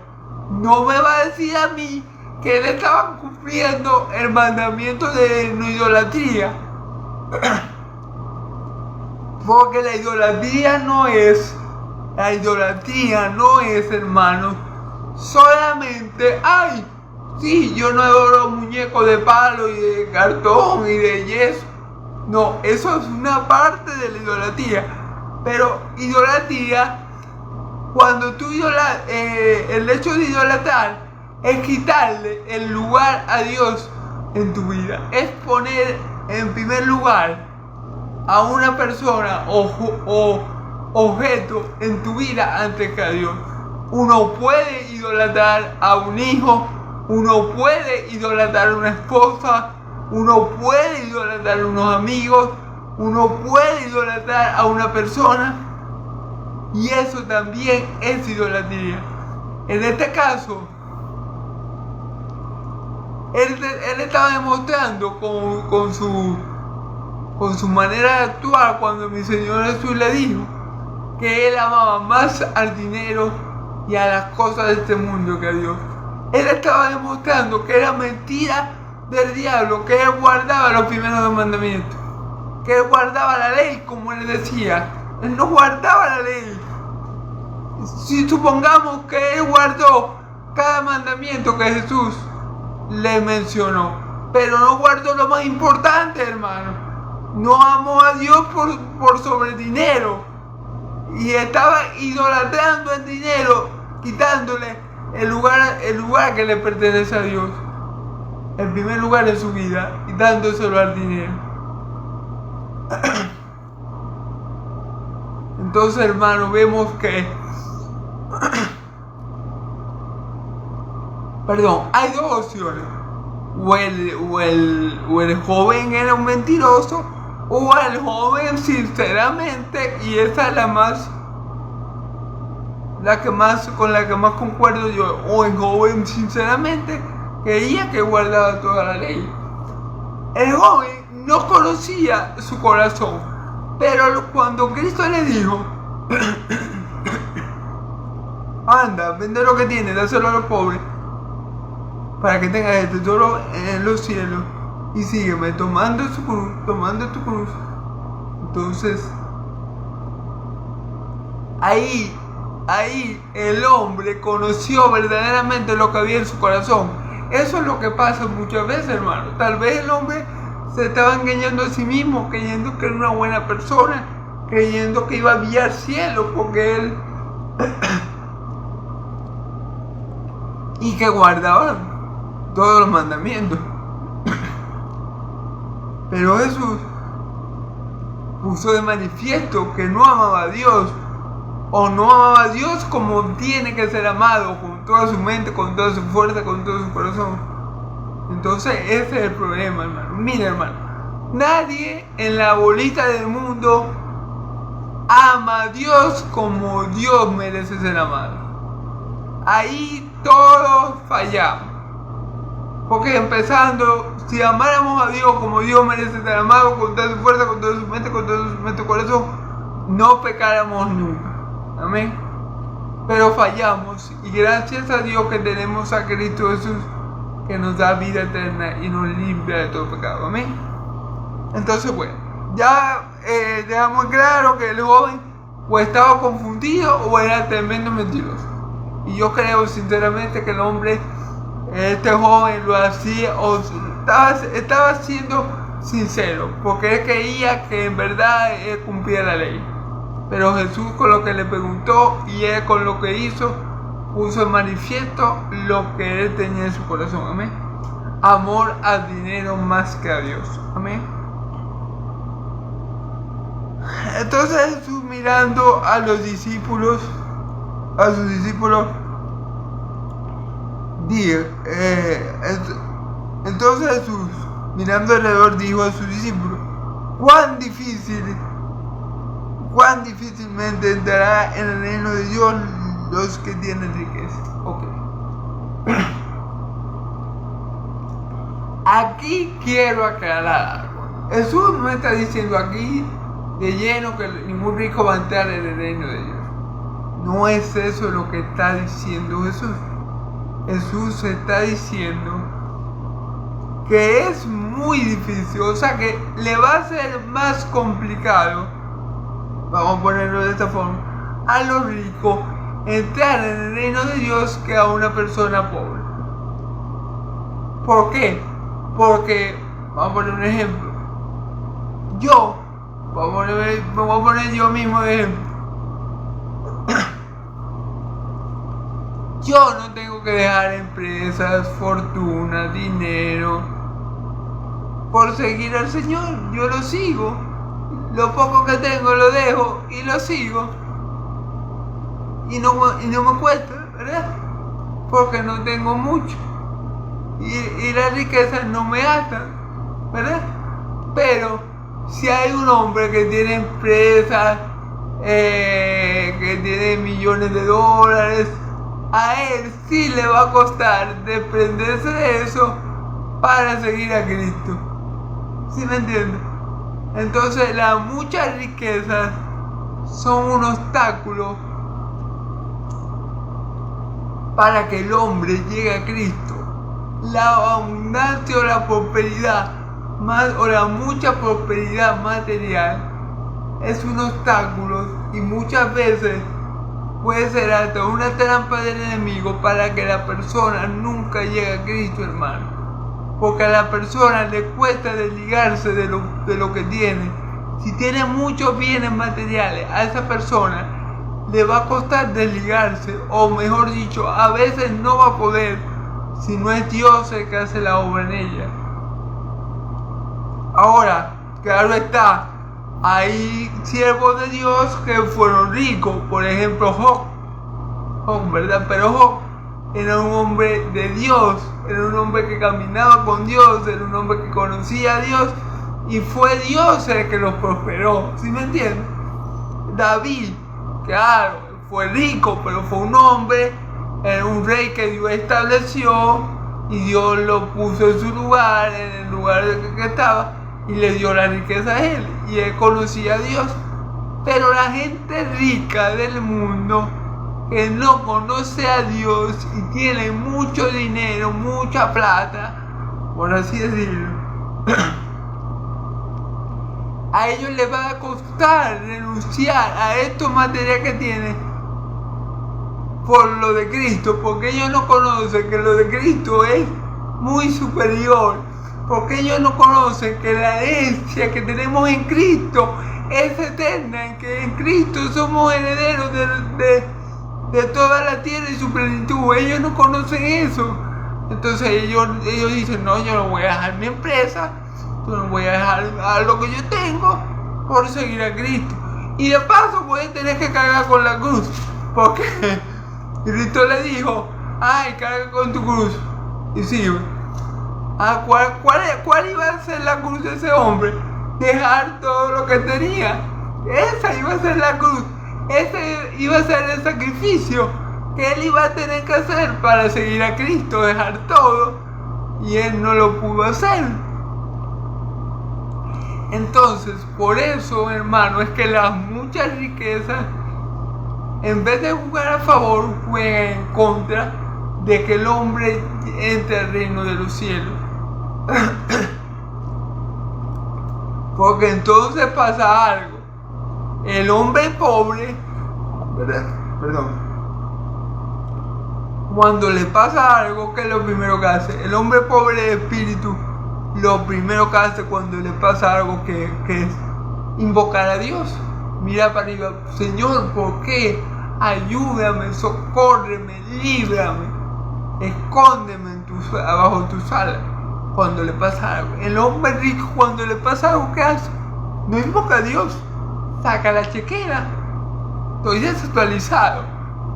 No me va a decir a mí que él estaba cumpliendo el mandamiento de no idolatría, porque la idolatría no es, hermano, solamente, ay, sí, yo no adoro muñecos de palo y de cartón y de yeso. No, eso es una parte de la idolatría. Pero idolatría, cuando tú el hecho de idolatrar es quitarle el lugar a Dios en tu vida. Es poner en primer lugar a una persona o objeto en tu vida antes que a Dios. Uno puede idolatrar a un hijo, uno puede idolatrar a una esposa, uno puede idolatrar a unos amigos, uno puede idolatrar a una persona, y eso también es idolatría. En este caso, él estaba demostrando con su manera de actuar cuando mi Señor Jesús le dijo que él amaba más al dinero y a las cosas de este mundo que a Dios. Él estaba demostrando que era mentira del diablo, que él guardaba los primeros dos mandamientos, que él guardaba la ley, como él decía. Él no guardaba la ley. Si supongamos que él guardó cada mandamiento que Jesús le mencionó, pero no guardó lo más importante, hermano. No amó a Dios por sobre el dinero, y estaba idolatrando el dinero, quitándole el lugar que le pertenece a Dios, el primer lugar en su vida, y dándoselo al dinero. Entonces, hermano, vemos que hay dos opciones. O el joven era un mentiroso, o el joven sinceramente, y esa es con la que más concuerdo yo, o el joven sinceramente creía que guardaba toda la ley. El joven no conocía su corazón, pero cuando Cristo le dijo anda, vende lo que tienes, dáselo a los pobres, para que tengas este tesoro en los cielos, y sígueme tomando tu cruz. Entonces, ahí el hombre conoció verdaderamente lo que había en su corazón. eso es lo que pasa muchas veces, hermano. Tal vez el hombre se estaba engañando a sí mismo, creyendo que era una buena persona, creyendo que iba a ir al cielo porque él y que guardaba todos los mandamientos. Pero Jesús puso de manifiesto que no amaba a Dios, o no amaba a Dios como tiene que ser amado, con toda su mente, con toda su fuerza, con todo su corazón. Entonces ese es el problema, hermano. Mira, hermano, nadie en la bolita del mundo ama a Dios como Dios merece ser amado. Ahí todos fallamos. Porque empezando, si amáramos a Dios como Dios merece ser amado, con toda su fuerza, con toda su mente, con todo su corazón, no pecáramos nunca. Amén. Pero fallamos, y gracias a Dios que tenemos a Cristo Jesús, que nos da vida eterna y nos limpia de todo pecado. Amén. Entonces, bueno, ya dejamos claro que el joven o estaba confundido o era tremendo mentiroso. Y yo creo sinceramente que el hombre, este joven, lo hacía o estaba siendo sincero, porque él creía que en verdad él cumplía la ley. Pero Jesús, con lo que le preguntó y él con lo que hizo, puso en manifiesto lo que él tenía en su corazón. Amén. Amor al dinero más que a Dios. Amén. Entonces Jesús, mirando a sus discípulos, entonces Jesús, mirando alrededor, dijo a sus discípulos: cuán difícilmente entrará en el reino de Dios los que tienen riqueza. Okay. Aquí quiero aclarar algo. Jesús no está diciendo aquí de lleno que ningún rico va a entrar en el reino de Dios. No es eso lo que está diciendo Jesús. Jesús está diciendo que es muy difícil, o sea que le va a ser más complicado, vamos a ponerlo de esta forma, a los ricos entrar en el reino de Dios que a una persona pobre. ¿Por qué? Porque, vamos a poner un ejemplo, me voy a poner yo mismo de ejemplo. Yo no tengo que dejar empresas, fortuna, dinero por seguir al Señor. Yo lo sigo. Lo poco que tengo lo dejo y lo sigo. Y no me cuesta, ¿verdad? Porque no tengo mucho. Y las riquezas no me atan, ¿verdad? Pero si hay un hombre que tiene empresas, que tiene millones de dólares, a él sí le va a costar desprenderse de eso para seguir a Cristo. ¿Sí me entiendes? Entonces las muchas riquezas son un obstáculo para que el hombre llegue a Cristo. La abundancia o la prosperidad, o la mucha prosperidad material, es un obstáculo y muchas veces puede ser hasta una trampa del enemigo para que la persona nunca llegue a Cristo, hermano. Porque a la persona le cuesta desligarse de lo que tiene. Si tiene muchos bienes materiales, a esa persona le va a costar desligarse, o mejor dicho, a veces no va a poder si no es Dios el que hace la obra en ella. Ahora, claro está, hay siervos de Dios que fueron ricos, por ejemplo Job, ¿verdad? Pero Job era un hombre de Dios, era un hombre que caminaba con Dios, era un hombre que conocía a Dios, y fue Dios el que los prosperó, ¿sí me entiendes? David, claro, fue rico, pero fue un hombre, era un rey que Dios estableció, y Dios lo puso en su lugar, en el lugar que estaba, y le dio la riqueza a él, y él conocía a Dios. Pero la gente rica del mundo, que no conoce a Dios y tiene mucho dinero, mucha plata, por así decirlo, a ellos les va a costar renunciar a estos materiales que tienen por lo de Cristo, porque ellos no conocen que lo de Cristo es muy superior, porque ellos no conocen que la herencia que tenemos en Cristo es eterna, que en Cristo somos herederos de toda la tierra y su plenitud. Ellos no conocen eso. Entonces ellos dicen, no, yo no voy a dejar mi empresa, yo no voy a dejar lo que yo tengo por seguir a Cristo. Y de paso voy a tener que cargar con la cruz, porque Cristo le dijo, ay, carga con tu cruz y sigue. ¿Cuál iba a ser la cruz de ese hombre? Dejar todo lo que tenía. Esa iba a ser la cruz. Ese iba a ser el sacrificio que él iba a tener que hacer para seguir a Cristo, dejar todo. Y él no lo pudo hacer. Entonces, por eso, hermano, es que las muchas riquezas, en vez de jugar a favor, juegan en contra de que el hombre entre al reino de los cielos. Porque entonces pasa algo. El hombre pobre, cuando le pasa algo, ¿qué es lo primero que hace? El hombre pobre de espíritu, lo primero que hace cuando le pasa algo que es invocar a Dios. Mira para arriba, Señor, ¿por qué? Ayúdame, socórreme, líbrame, escóndeme abajo de tus alas. Cuando le pasa algo. El hombre rico, cuando le pasa algo, ¿qué hace? No invoca a Dios. Saca la chequera. Estoy desactualizado.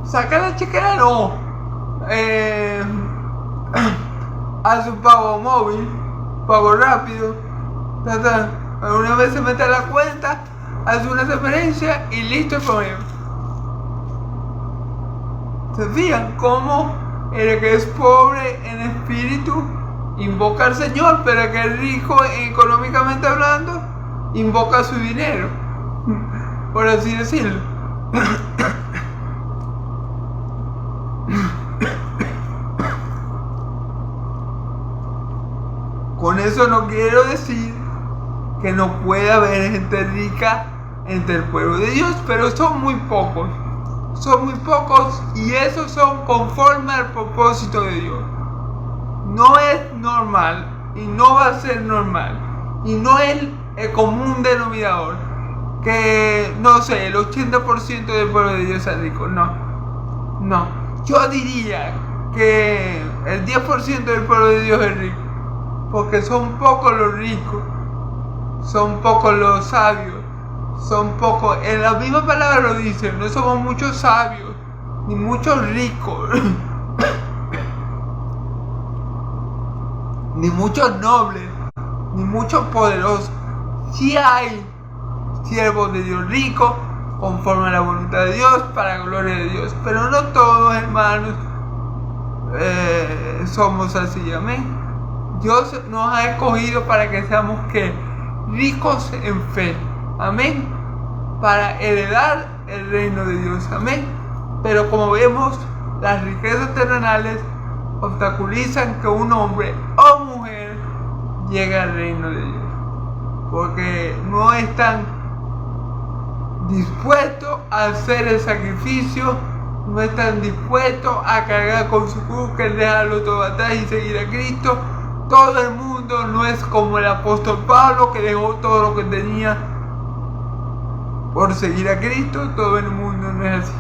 Saca la chequera, no. Hace un pago móvil, pago rápido. Una vez se mete a la cuenta, hace una transferencia y listo el problema. ¿Se fijan cómo el que es pobre en espíritu invoca al Señor, pero el que es rico económicamente hablando invoca su dinero, por así decirlo? Con eso no quiero decir que no pueda haber gente rica entre el pueblo de Dios, pero son muy pocos. Son muy pocos y esos son conforme al propósito de Dios. No es normal y no va a ser normal y no es el común denominador que, no sé, el 80% del pueblo de Dios es rico. No, yo diría que el 10% del pueblo de Dios es rico, porque son pocos los ricos, son pocos los sabios, son pocos, en la misma palabra lo dice, no somos muchos sabios ni muchos ricos ni muchos nobles, ni muchos poderosos. Sí hay siervos de Dios ricos, conforme a la voluntad de Dios, para la gloria de Dios. Pero no todos, hermanos, somos así, amén. Dios nos ha escogido para que seamos ricos en fe, amén, para heredar el reino de Dios, amén. Pero como vemos, las riquezas terrenales obstaculizan que un hombre o mujer llegue al reino de Dios, porque no están dispuestos a hacer el sacrificio, no están dispuestos a cargar con su cruz, que es dejarlo todo atrás y seguir a Cristo. Todo el mundo no es como el apóstol Pablo, que dejó todo lo que tenía por seguir a Cristo. Todo el mundo no es así.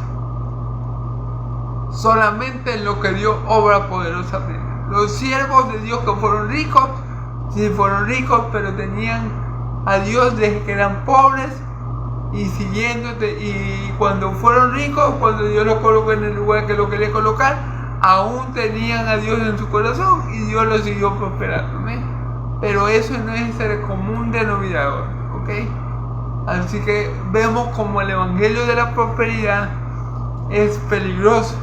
Solamente en lo que Dios obra poderosamente. Los siervos de Dios que fueron ricos, sí fueron ricos, pero tenían a Dios desde que eran pobres y siguiéndote. Y cuando fueron ricos, cuando Dios los colocó en el lugar que lo quería colocar, aún tenían a Dios en su corazón y Dios los siguió prosperando, ¿eh? Pero eso no es el común denominador, ¿ok? Así que vemos como el evangelio de la prosperidad es peligroso,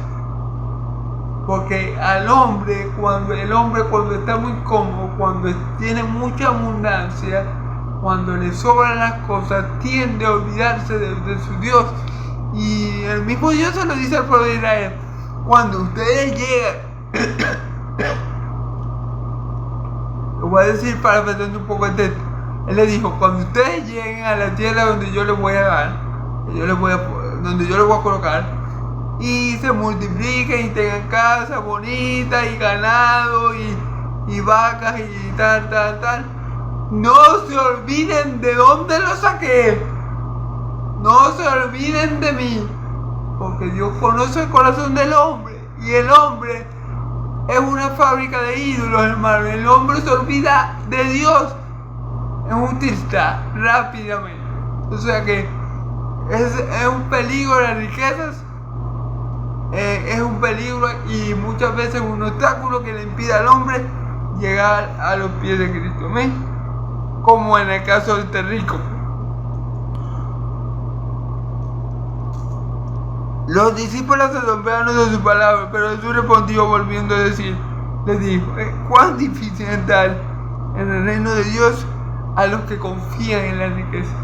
porque el hombre cuando está muy cómodo, cuando tiene mucha abundancia, cuando le sobran las cosas, tiende a olvidarse de su Dios. Y el mismo Dios se lo dice al pueblo de Israel: cuando ustedes llegan, lo voy a decir para aprender un poco el texto. Él le dijo: cuando ustedes lleguen a la tierra donde yo les voy a dar, donde yo les voy a colocar, y se multipliquen y tengan casas bonitas y ganado y vacas y tal. No se olviden de dónde lo saqué. No se olviden de mí. Porque Dios conoce el corazón del hombre. Y el hombre es una fábrica de ídolos, hermano. El hombre se olvida de Dios en un tista, rápidamente. O sea que es un peligro las riquezas. Es un peligro y muchas veces un obstáculo que le impide al hombre llegar a los pies de Cristo. ¿Amén? Como en el caso de este rico. Los discípulos se asombraron de su palabra, pero Jesús respondió volviendo a decir, les dijo, cuán difícil es entrar en el reino de Dios a los que confían en la riqueza.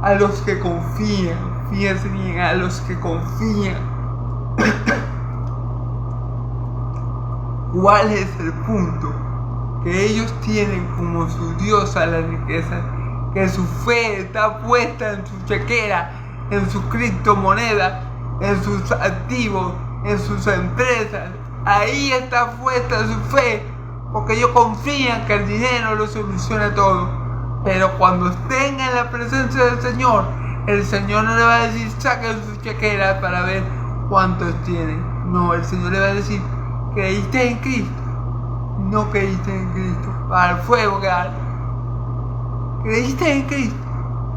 A los que confían, fíjense bien, a los que confían. ¿Cuál es el punto? Que ellos tienen como su Dios a la riqueza, que su fe está puesta en su chequera, en sus criptomonedas, en sus activos, en sus empresas. Ahí está puesta su fe, porque ellos confían que el dinero lo soluciona todo. Pero cuando estén en la presencia del Señor, el Señor no le va a decir saquen su chequera para ver cuántos tienen. No, el Señor le va a decir, ¿creíste en Cristo? No creíste en Cristo, para el fuego que arde. ¿Creíste en Cristo?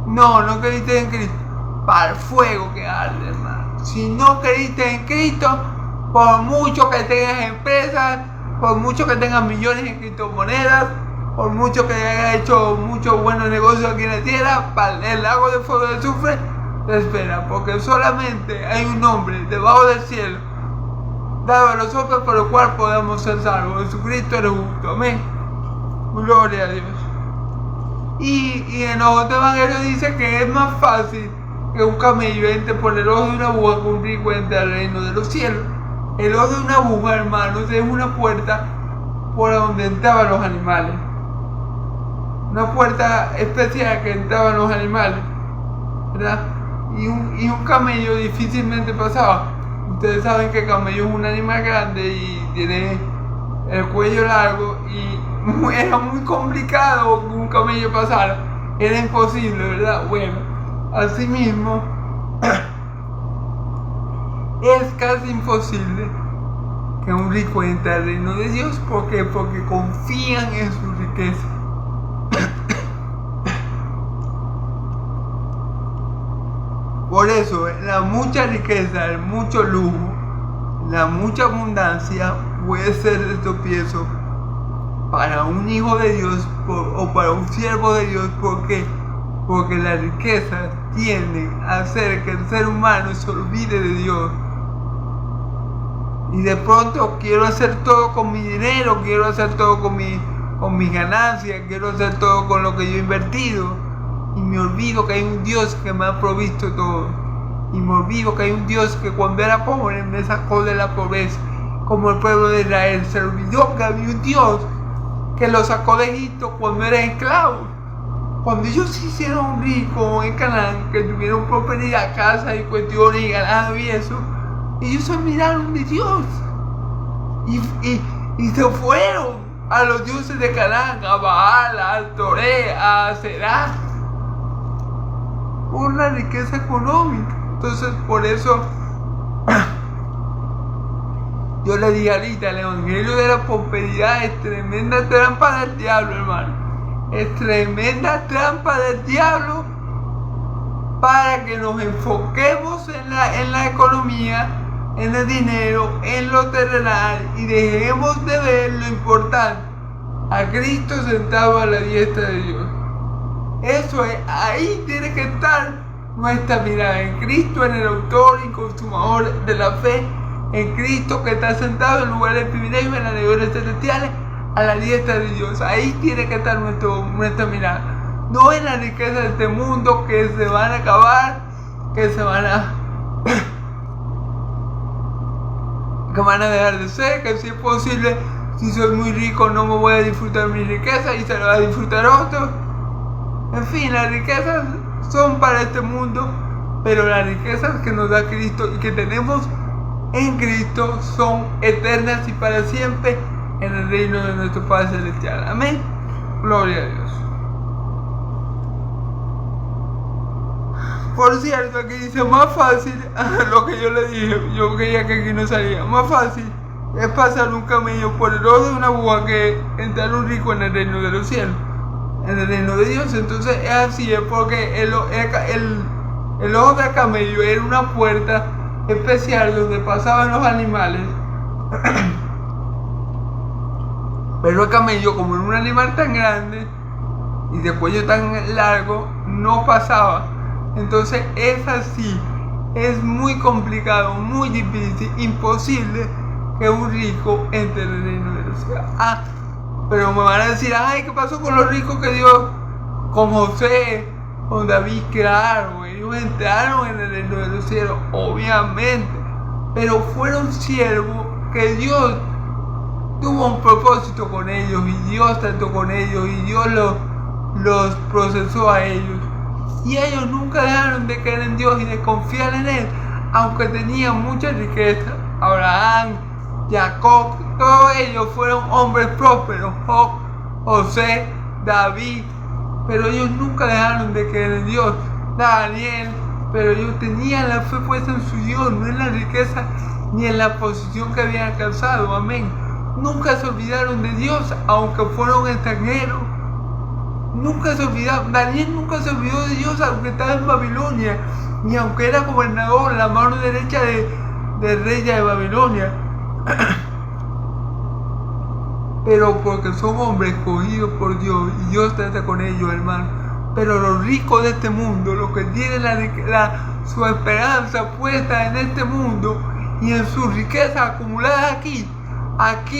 No, no creíste en Cristo, para el fuego que arde, hermano. Si no creíste en Cristo, por mucho que tengas empresas, por mucho que tengas millones en criptomonedas, por mucho que hayas hecho muchos buenos negocios aquí en la tierra, para el lago de fuego de azufre te espera, porque solamente hay un nombre debajo del cielo dado a nosotros por el cual podemos ser salvos. Jesucristo es justo. Amén. Gloria a Dios. Y en los otros evangelios dice que es más fácil que un camello entre por el ojo de una aguja que un rico entre al reino de los cielos. El ojo de una aguja, hermanos, es una puerta por donde entraban los animales. Una puerta especial que entraban los animales, ¿verdad? Y un camello difícilmente pasaba. Ustedes saben que el camello es un animal grande y tiene el cuello largo y era muy complicado que un camello pasara. Era imposible, ¿verdad? Bueno, asimismo, es casi imposible que un rico entre al reino de Dios. ¿Por qué? Porque confían en su riqueza. Por eso, la mucha riqueza, el mucho lujo, la mucha abundancia puede ser de tropiezo para un hijo de Dios o para un siervo de Dios. ¿Por qué? Porque las riquezas tienden a hacer que el ser humano se olvide de Dios. Y de pronto quiero hacer todo con mi dinero, quiero hacer todo con mis ganancias, quiero hacer todo con lo que yo he invertido. Y me olvido que hay un Dios que me ha provisto todo. Y me olvido que hay un Dios que cuando era pobre me sacó de la pobreza. Como el pueblo de Israel se olvidó que había un Dios que lo sacó de Egipto cuando eran esclavos. Cuando ellos se hicieron ricos en Canaán, que tuvieron propiedad, casa y cuestiones y ganado y eso, ellos se olvidaron de Dios. Y se fueron a los dioses de Canaán, a Baal, a Toré, a Será, por la riqueza económica. Entonces, por eso yo le dije ahorita, el evangelio de la prosperidad es tremenda trampa del diablo, hermano. Es tremenda trampa del diablo para que nos enfoquemos en la economía, en el dinero, en lo terrenal, y dejemos de ver lo importante, a Cristo sentado a la diestra de Dios. Eso es, ahí tiene que estar nuestra mirada, en Cristo, en el autor y consumador de la fe, en Cristo que está sentado en lugares de privilegio en las regiones celestiales a la diestra de Dios. Ahí tiene que estar nuestra mirada, no en la riqueza de este mundo que se van a acabar, que van a dejar de ser, que si es posible, si soy muy rico no me voy a disfrutar mi riqueza y se la va a disfrutar otro. En fin, las riquezas son para este mundo, pero las riquezas que nos da Cristo y que tenemos en Cristo son eternas y para siempre en el reino de nuestro Padre Celestial. Amén. Gloria a Dios. Por cierto, aquí dice más fácil, lo que yo le dije, yo creía que aquí no salía, más fácil es pasar un camello por el ojo de una aguja que entrar un rico en el reino de los cielos, en el reino de Dios. Entonces es así, es porque el ojo del camello era una puerta especial donde pasaban los animales. Pero el camello, como era un animal tan grande y de cuello tan largo, no pasaba. Entonces es así, es muy complicado, muy difícil, imposible que un rico entre en el reino de los cielos. Pero me van a decir, ay, ¿qué pasó con los ricos que Dios, con José, con David? Claro, ellos entraron en el reino de los cielos, obviamente, pero fueron siervos que Dios tuvo un propósito con ellos y Dios trató con ellos y Dios los procesó a ellos. Y ellos nunca dejaron de creer en Dios y de confiar en Él, aunque tenían mucha riqueza. Abraham, Jacob, todos ellos fueron hombres prósperos, Job, José, David, pero ellos nunca dejaron de creer en Dios. Daniel, pero ellos tenían la fe puesta en su Dios, no en la riqueza ni en la posición que habían alcanzado. Amén. Nunca se olvidaron de Dios, aunque fueron extranjeros. Nunca se olvidaron. Daniel nunca se olvidó de Dios, aunque estaba en Babilonia y aunque era gobernador, la mano derecha del rey de Babilonia. Pero porque son hombres escogidos por Dios y Dios trata con ellos, hermano. Pero los ricos de este mundo, los que tienen su esperanza puesta en este mundo y en sus riquezas acumuladas aquí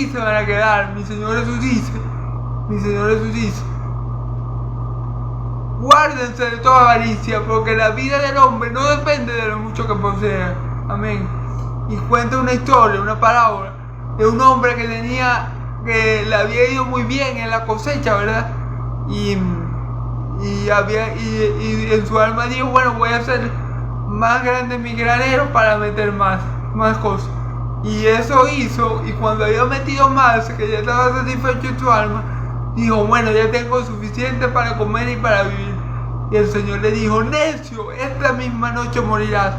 se van a quedar. Mi Señor Jesús dice, guárdense de toda avaricia, porque la vida del hombre no depende de lo mucho que posea. Amén. Y cuenta una historia, una parábola de un hombre que le había ido muy bien en la cosecha, ¿verdad? Y en su alma dijo, bueno, voy a hacer más grande mi granero para meter más cosas. Y eso hizo, y cuando había metido más, que ya estaba satisfecho en su alma, dijo, bueno, ya tengo suficiente para comer y para vivir. Y el Señor le dijo, necio, esta misma noche morirás.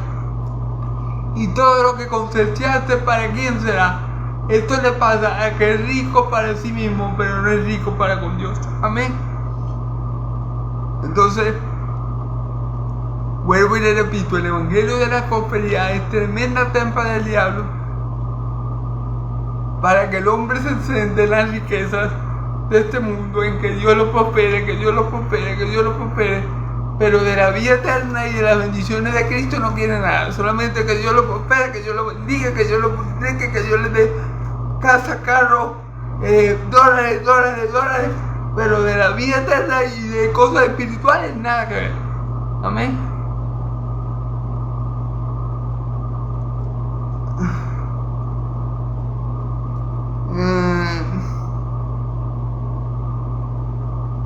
Y todo lo que cosechaste, ¿para quién será? Esto le pasa a que es rico para sí mismo, pero no es rico para con Dios. Amén. Entonces, vuelvo y le repito, el evangelio de la prosperidad es tremenda trampa del diablo para que el hombre se centre en las riquezas de este mundo, en que Dios lo prospere, pero de la vida eterna y de las bendiciones de Cristo no quiere nada. Solamente que Dios lo prospere, que Dios lo bendiga, que Dios lo multiplique, que Dios le dé casa, carro, dólares, pero de la vida eterna y de cosas espirituales nada que ver. Amén.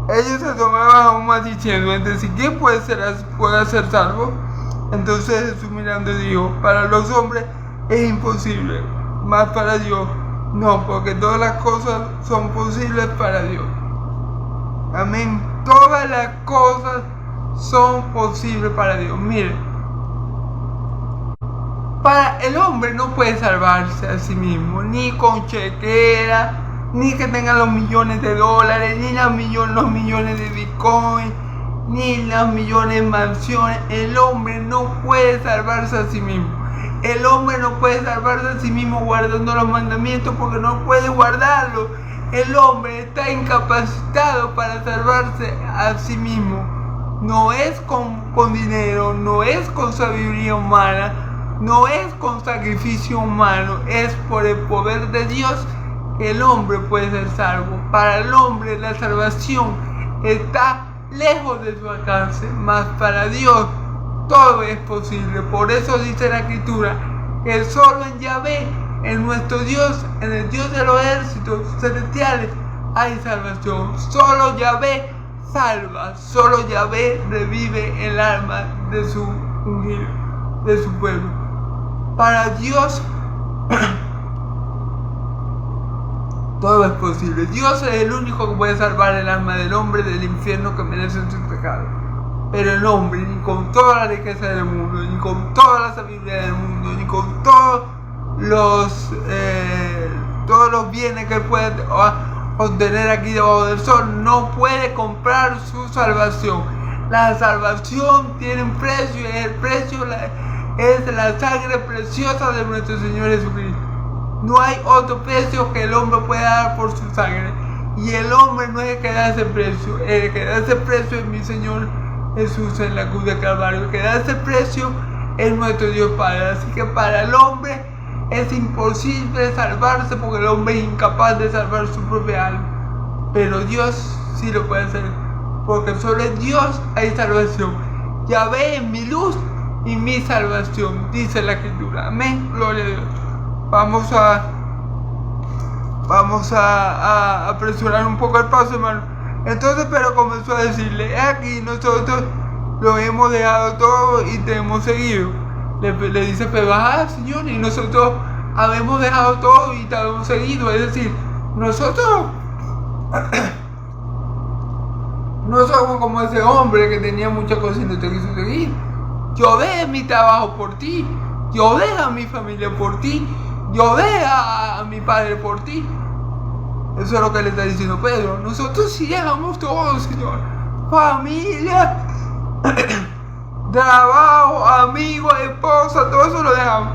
Ellos se tomaban aún más diciendo, entonces, ¿quién puede ser salvo? Entonces Jesús mirando dijo, para los hombres es imposible, mas para Dios no, porque todas las cosas son posibles para Dios. Amén. Todas las cosas son posibles para Dios. Miren, para el hombre no puede salvarse a sí mismo, ni con chequera, ni que tenga los millones de dólares, ni los millones de bitcoin, ni las millones de mansiones. El hombre no puede salvarse a sí mismo. El hombre no puede salvarse a sí mismo guardando los mandamientos, porque no puede guardarlos. El hombre está incapacitado para salvarse a sí mismo. No es con dinero, no es con sabiduría humana, no es con sacrificio humano, es por el poder de Dios que el hombre puede ser salvo. Para el hombre la salvación está lejos de su alcance, mas para Dios todo es posible. Por eso dice la Escritura que solo en Yahvé, en nuestro Dios, en el Dios de los ejércitos celestiales, hay salvación. Solo Yahvé salva, solo Yahvé revive el alma de su ungido, de su pueblo. Para Dios Todo es posible. Dios es el único que puede salvar el alma del hombre del infierno que merece sus pecados. Pero el hombre, ni con toda la riqueza del mundo, ni con toda la sabiduría del mundo, ni con todos los bienes que él puede obtener aquí debajo del sol, no puede comprar su salvación. La salvación tiene un precio, y el precio es la sangre preciosa de nuestro Señor Jesucristo. No hay otro precio que el hombre pueda dar por su sangre. Y el hombre no es el que da ese precio. El que da ese precio es mi Señor Jesús en la cruz de Calvario. El que da ese precio es nuestro Dios Padre. Así que para el hombre es imposible salvarse, porque el hombre es incapaz de salvar su propia alma. Pero Dios sí lo puede hacer, porque solo en Dios hay salvación. Yahvé es mi luz y mi salvación, dice la Escritura. Amén, gloria a Dios. Vamos a apresurar un poco el paso, hermano. Entonces, pero comenzó a decirle: aquí nosotros lo hemos dejado todo y te hemos seguido. Le dice: pero Señor, y nosotros habemos dejado todo y te hemos seguido. Es decir, nosotros no somos como ese hombre que tenía muchas cosas y no te quiso seguir. Yo dejé mi trabajo por ti, yo dejé a mi familia por ti, yo dejé a mi padre por ti. Eso es lo que le está diciendo Pedro. Nosotros sí dejamos todo, Señor. Familia, trabajo, amigos, esposa, todo eso lo dejamos.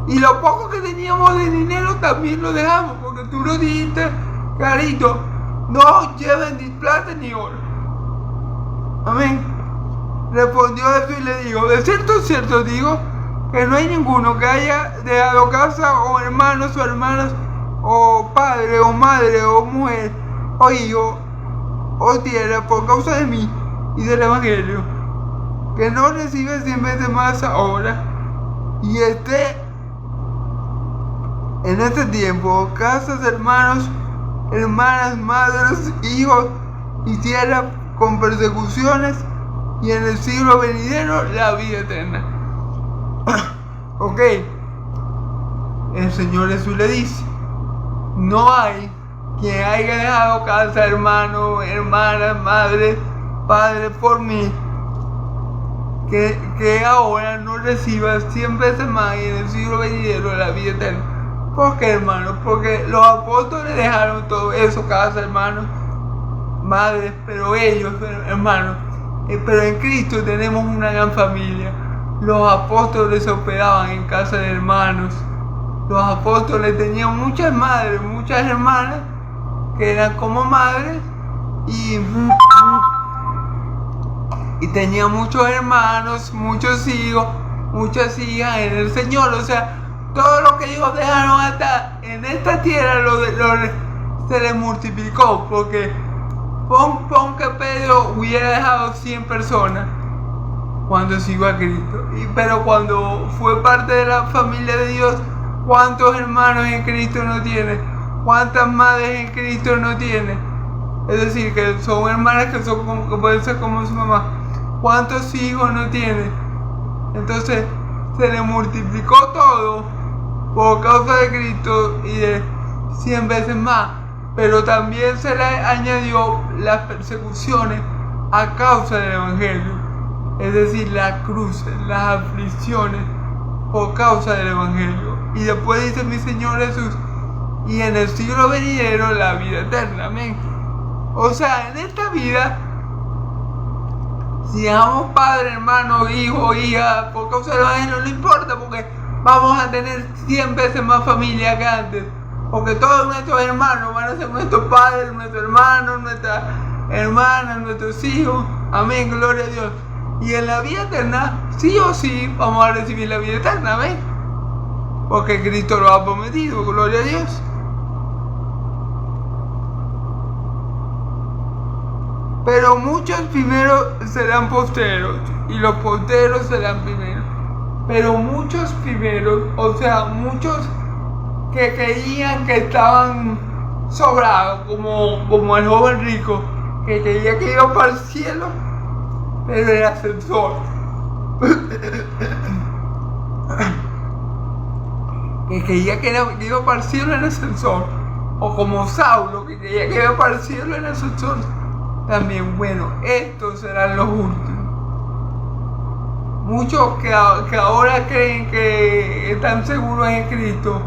Y lo poco que teníamos de dinero también lo dejamos, porque tú lo dijiste clarito: no lleven ni plata ni oro. Amén. Respondió Jesús y le dijo: de cierto digo, que no hay ninguno que haya dejado casa o hermanos o hermanas o padre o madre o mujer o hijo o tierra por causa de mí y del Evangelio, que no recibe 100 veces más ahora y esté en este tiempo casas, hermanos, hermanas, madres, hijos y tierra con persecuciones, y en el siglo venidero la vida eterna. Ok, el Señor Jesús le dice: no hay quien haya dejado casa, hermano, hermana, madre, padre por mí, que ahora no reciba 100 veces más y en el siglo venidero la vida eterna. ¿Por qué, hermano? Porque los apóstoles dejaron todo eso, casa, hermanos, madres, pero ellos, hermanos, pero en Cristo tenemos una gran familia. Los apóstoles se hospedaban en casa de hermanos. Los apóstoles tenían muchas madres, muchas hermanas que eran como madres, y tenían muchos hermanos, muchos hijos, muchas hijas en el Señor. O sea, todo lo que ellos dejaron hasta en esta tierra se les multiplicó, porque pon que Pedro hubiera dejado 100 personas cuando siguió a Cristo, pero cuando fue parte de la familia de Dios, ¿cuántos hermanos en Cristo no tiene? ¿Cuántas madres en Cristo no tiene? Es decir, que son hermanas que pueden ser como su mamá. ¿Cuántos hijos no tiene? Entonces se le multiplicó todo por causa de Cristo y de 100 veces más. Pero también se le añadió las persecuciones a causa del Evangelio. Es decir, las cruces, las aflicciones por causa del Evangelio. Y después dice mi Señor Jesús: y en el siglo venidero la vida eterna. Amén. O sea, en esta vida, si dejamos padre, hermano, hijo, hija, por causa del Evangelio, no importa, porque vamos a tener 100 veces más familia que antes. Porque todos nuestros hermanos van a ser nuestros padres, nuestros hermanos, nuestras hermanas, nuestros hijos. Amén, gloria a Dios. Y en la vida eterna, sí o sí, vamos a recibir la vida eterna. Amén. Porque Cristo lo ha prometido, gloria a Dios. Pero muchos primeros serán posteros, y los posteros serán primeros. Pero muchos primeros, o sea, muchos que creían que estaban sobrados, como el joven rico, que creía que iba para el cielo, pero el ascensor. que creía que iba para el cielo en el ascensor, o como Saulo, que creía que iba para el cielo en el ascensor, también, bueno, estos serán los últimos. Muchos que ahora creen que están seguros en Cristo,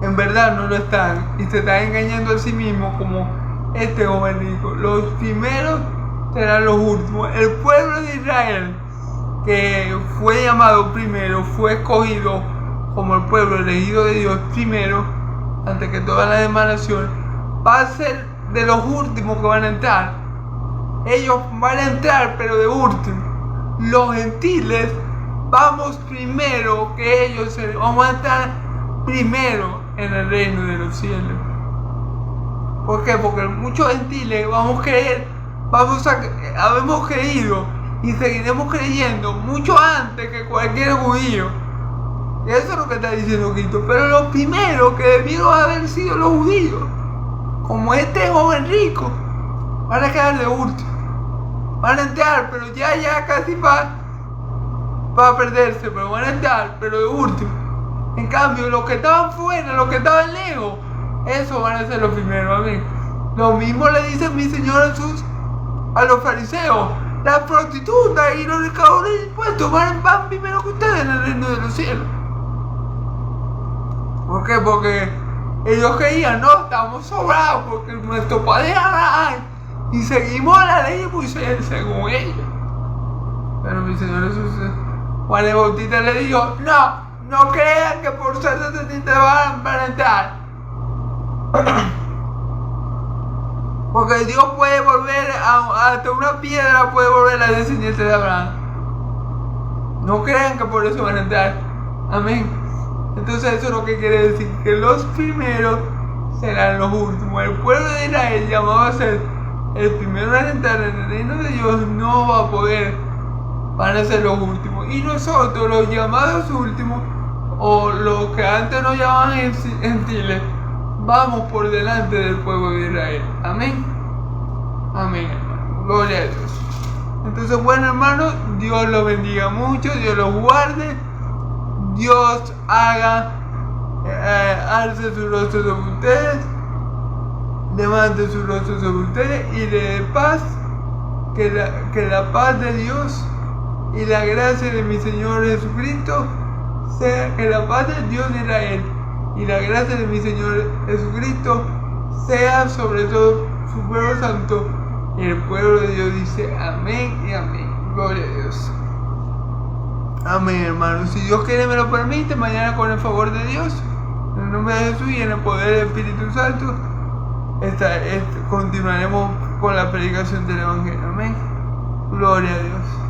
en verdad no lo están, y se están engañando a sí mismos como este joven rico. Los primeros serán los últimos. El pueblo de Israel, que fue llamado primero, fue escogido como el pueblo elegido de Dios primero, antes que todas las demás naciones, va a ser de los últimos que van a entrar. Ellos van a entrar, pero de último. Los gentiles vamos primero que ellos, vamos a entrar primero en el reino de los cielos. ¿Por qué? Porque muchos gentiles habemos creído y seguiremos creyendo mucho antes que cualquier judío. Y eso es lo que está diciendo Cristo. Pero los primeros que debieron haber sido los judíos, como este joven rico, van a quedar de último. Van a entrar, pero ya casi va a perderse, pero van a entrar, pero de último. En cambio, los que estaban fuera, los que estaban lejos, esos van a ser los primeros. Amén. Lo mismo le dice mi Señor Jesús a los fariseos. Las prostitutas y los recaudadores de impuestos van primero que ustedes en el reino de los cielos. ¿Por qué? Porque ellos creían, no, estamos sobrados porque nuestro padre Abraham y seguimos la ley de Moisés según ellos. Pero mi Señor Jesús, Juan el Bautista le dijo, no crean que por ser descendientes van a entrar. Porque Dios puede volver, hasta una piedra puede volver a la descendiente de Abraham. No crean que por eso van a entrar. Amén. Entonces eso es lo que quiere decir, que los primeros serán los últimos. El pueblo de Israel, llamado a ser el primero en entrar en el reino de Dios, no va a poder, van a ser los últimos. Y nosotros, los llamados últimos, o los que antes nos llamaban gentiles, vamos por delante del pueblo de Israel. Amén. Amén, hermano. Gloria a Dios. Entonces, bueno, hermanos, Dios los bendiga mucho, Dios los guarde, Dios alce su rostro sobre ustedes, levante su rostro sobre ustedes y le dé paz, que la paz de Dios y la gracia de mi Señor Jesucristo sea, que la paz del Dios de Israel y la gracia de mi Señor Jesucristo sea sobre todo su pueblo santo. Y el pueblo de Dios dice amén y amén. Gloria a Dios. Amén, hermanos. Si Dios quiere me lo permite, mañana con el favor de Dios, en el nombre de Jesús y en el poder del Espíritu Santo, continuaremos con la predicación del Evangelio. Amén. Gloria a Dios.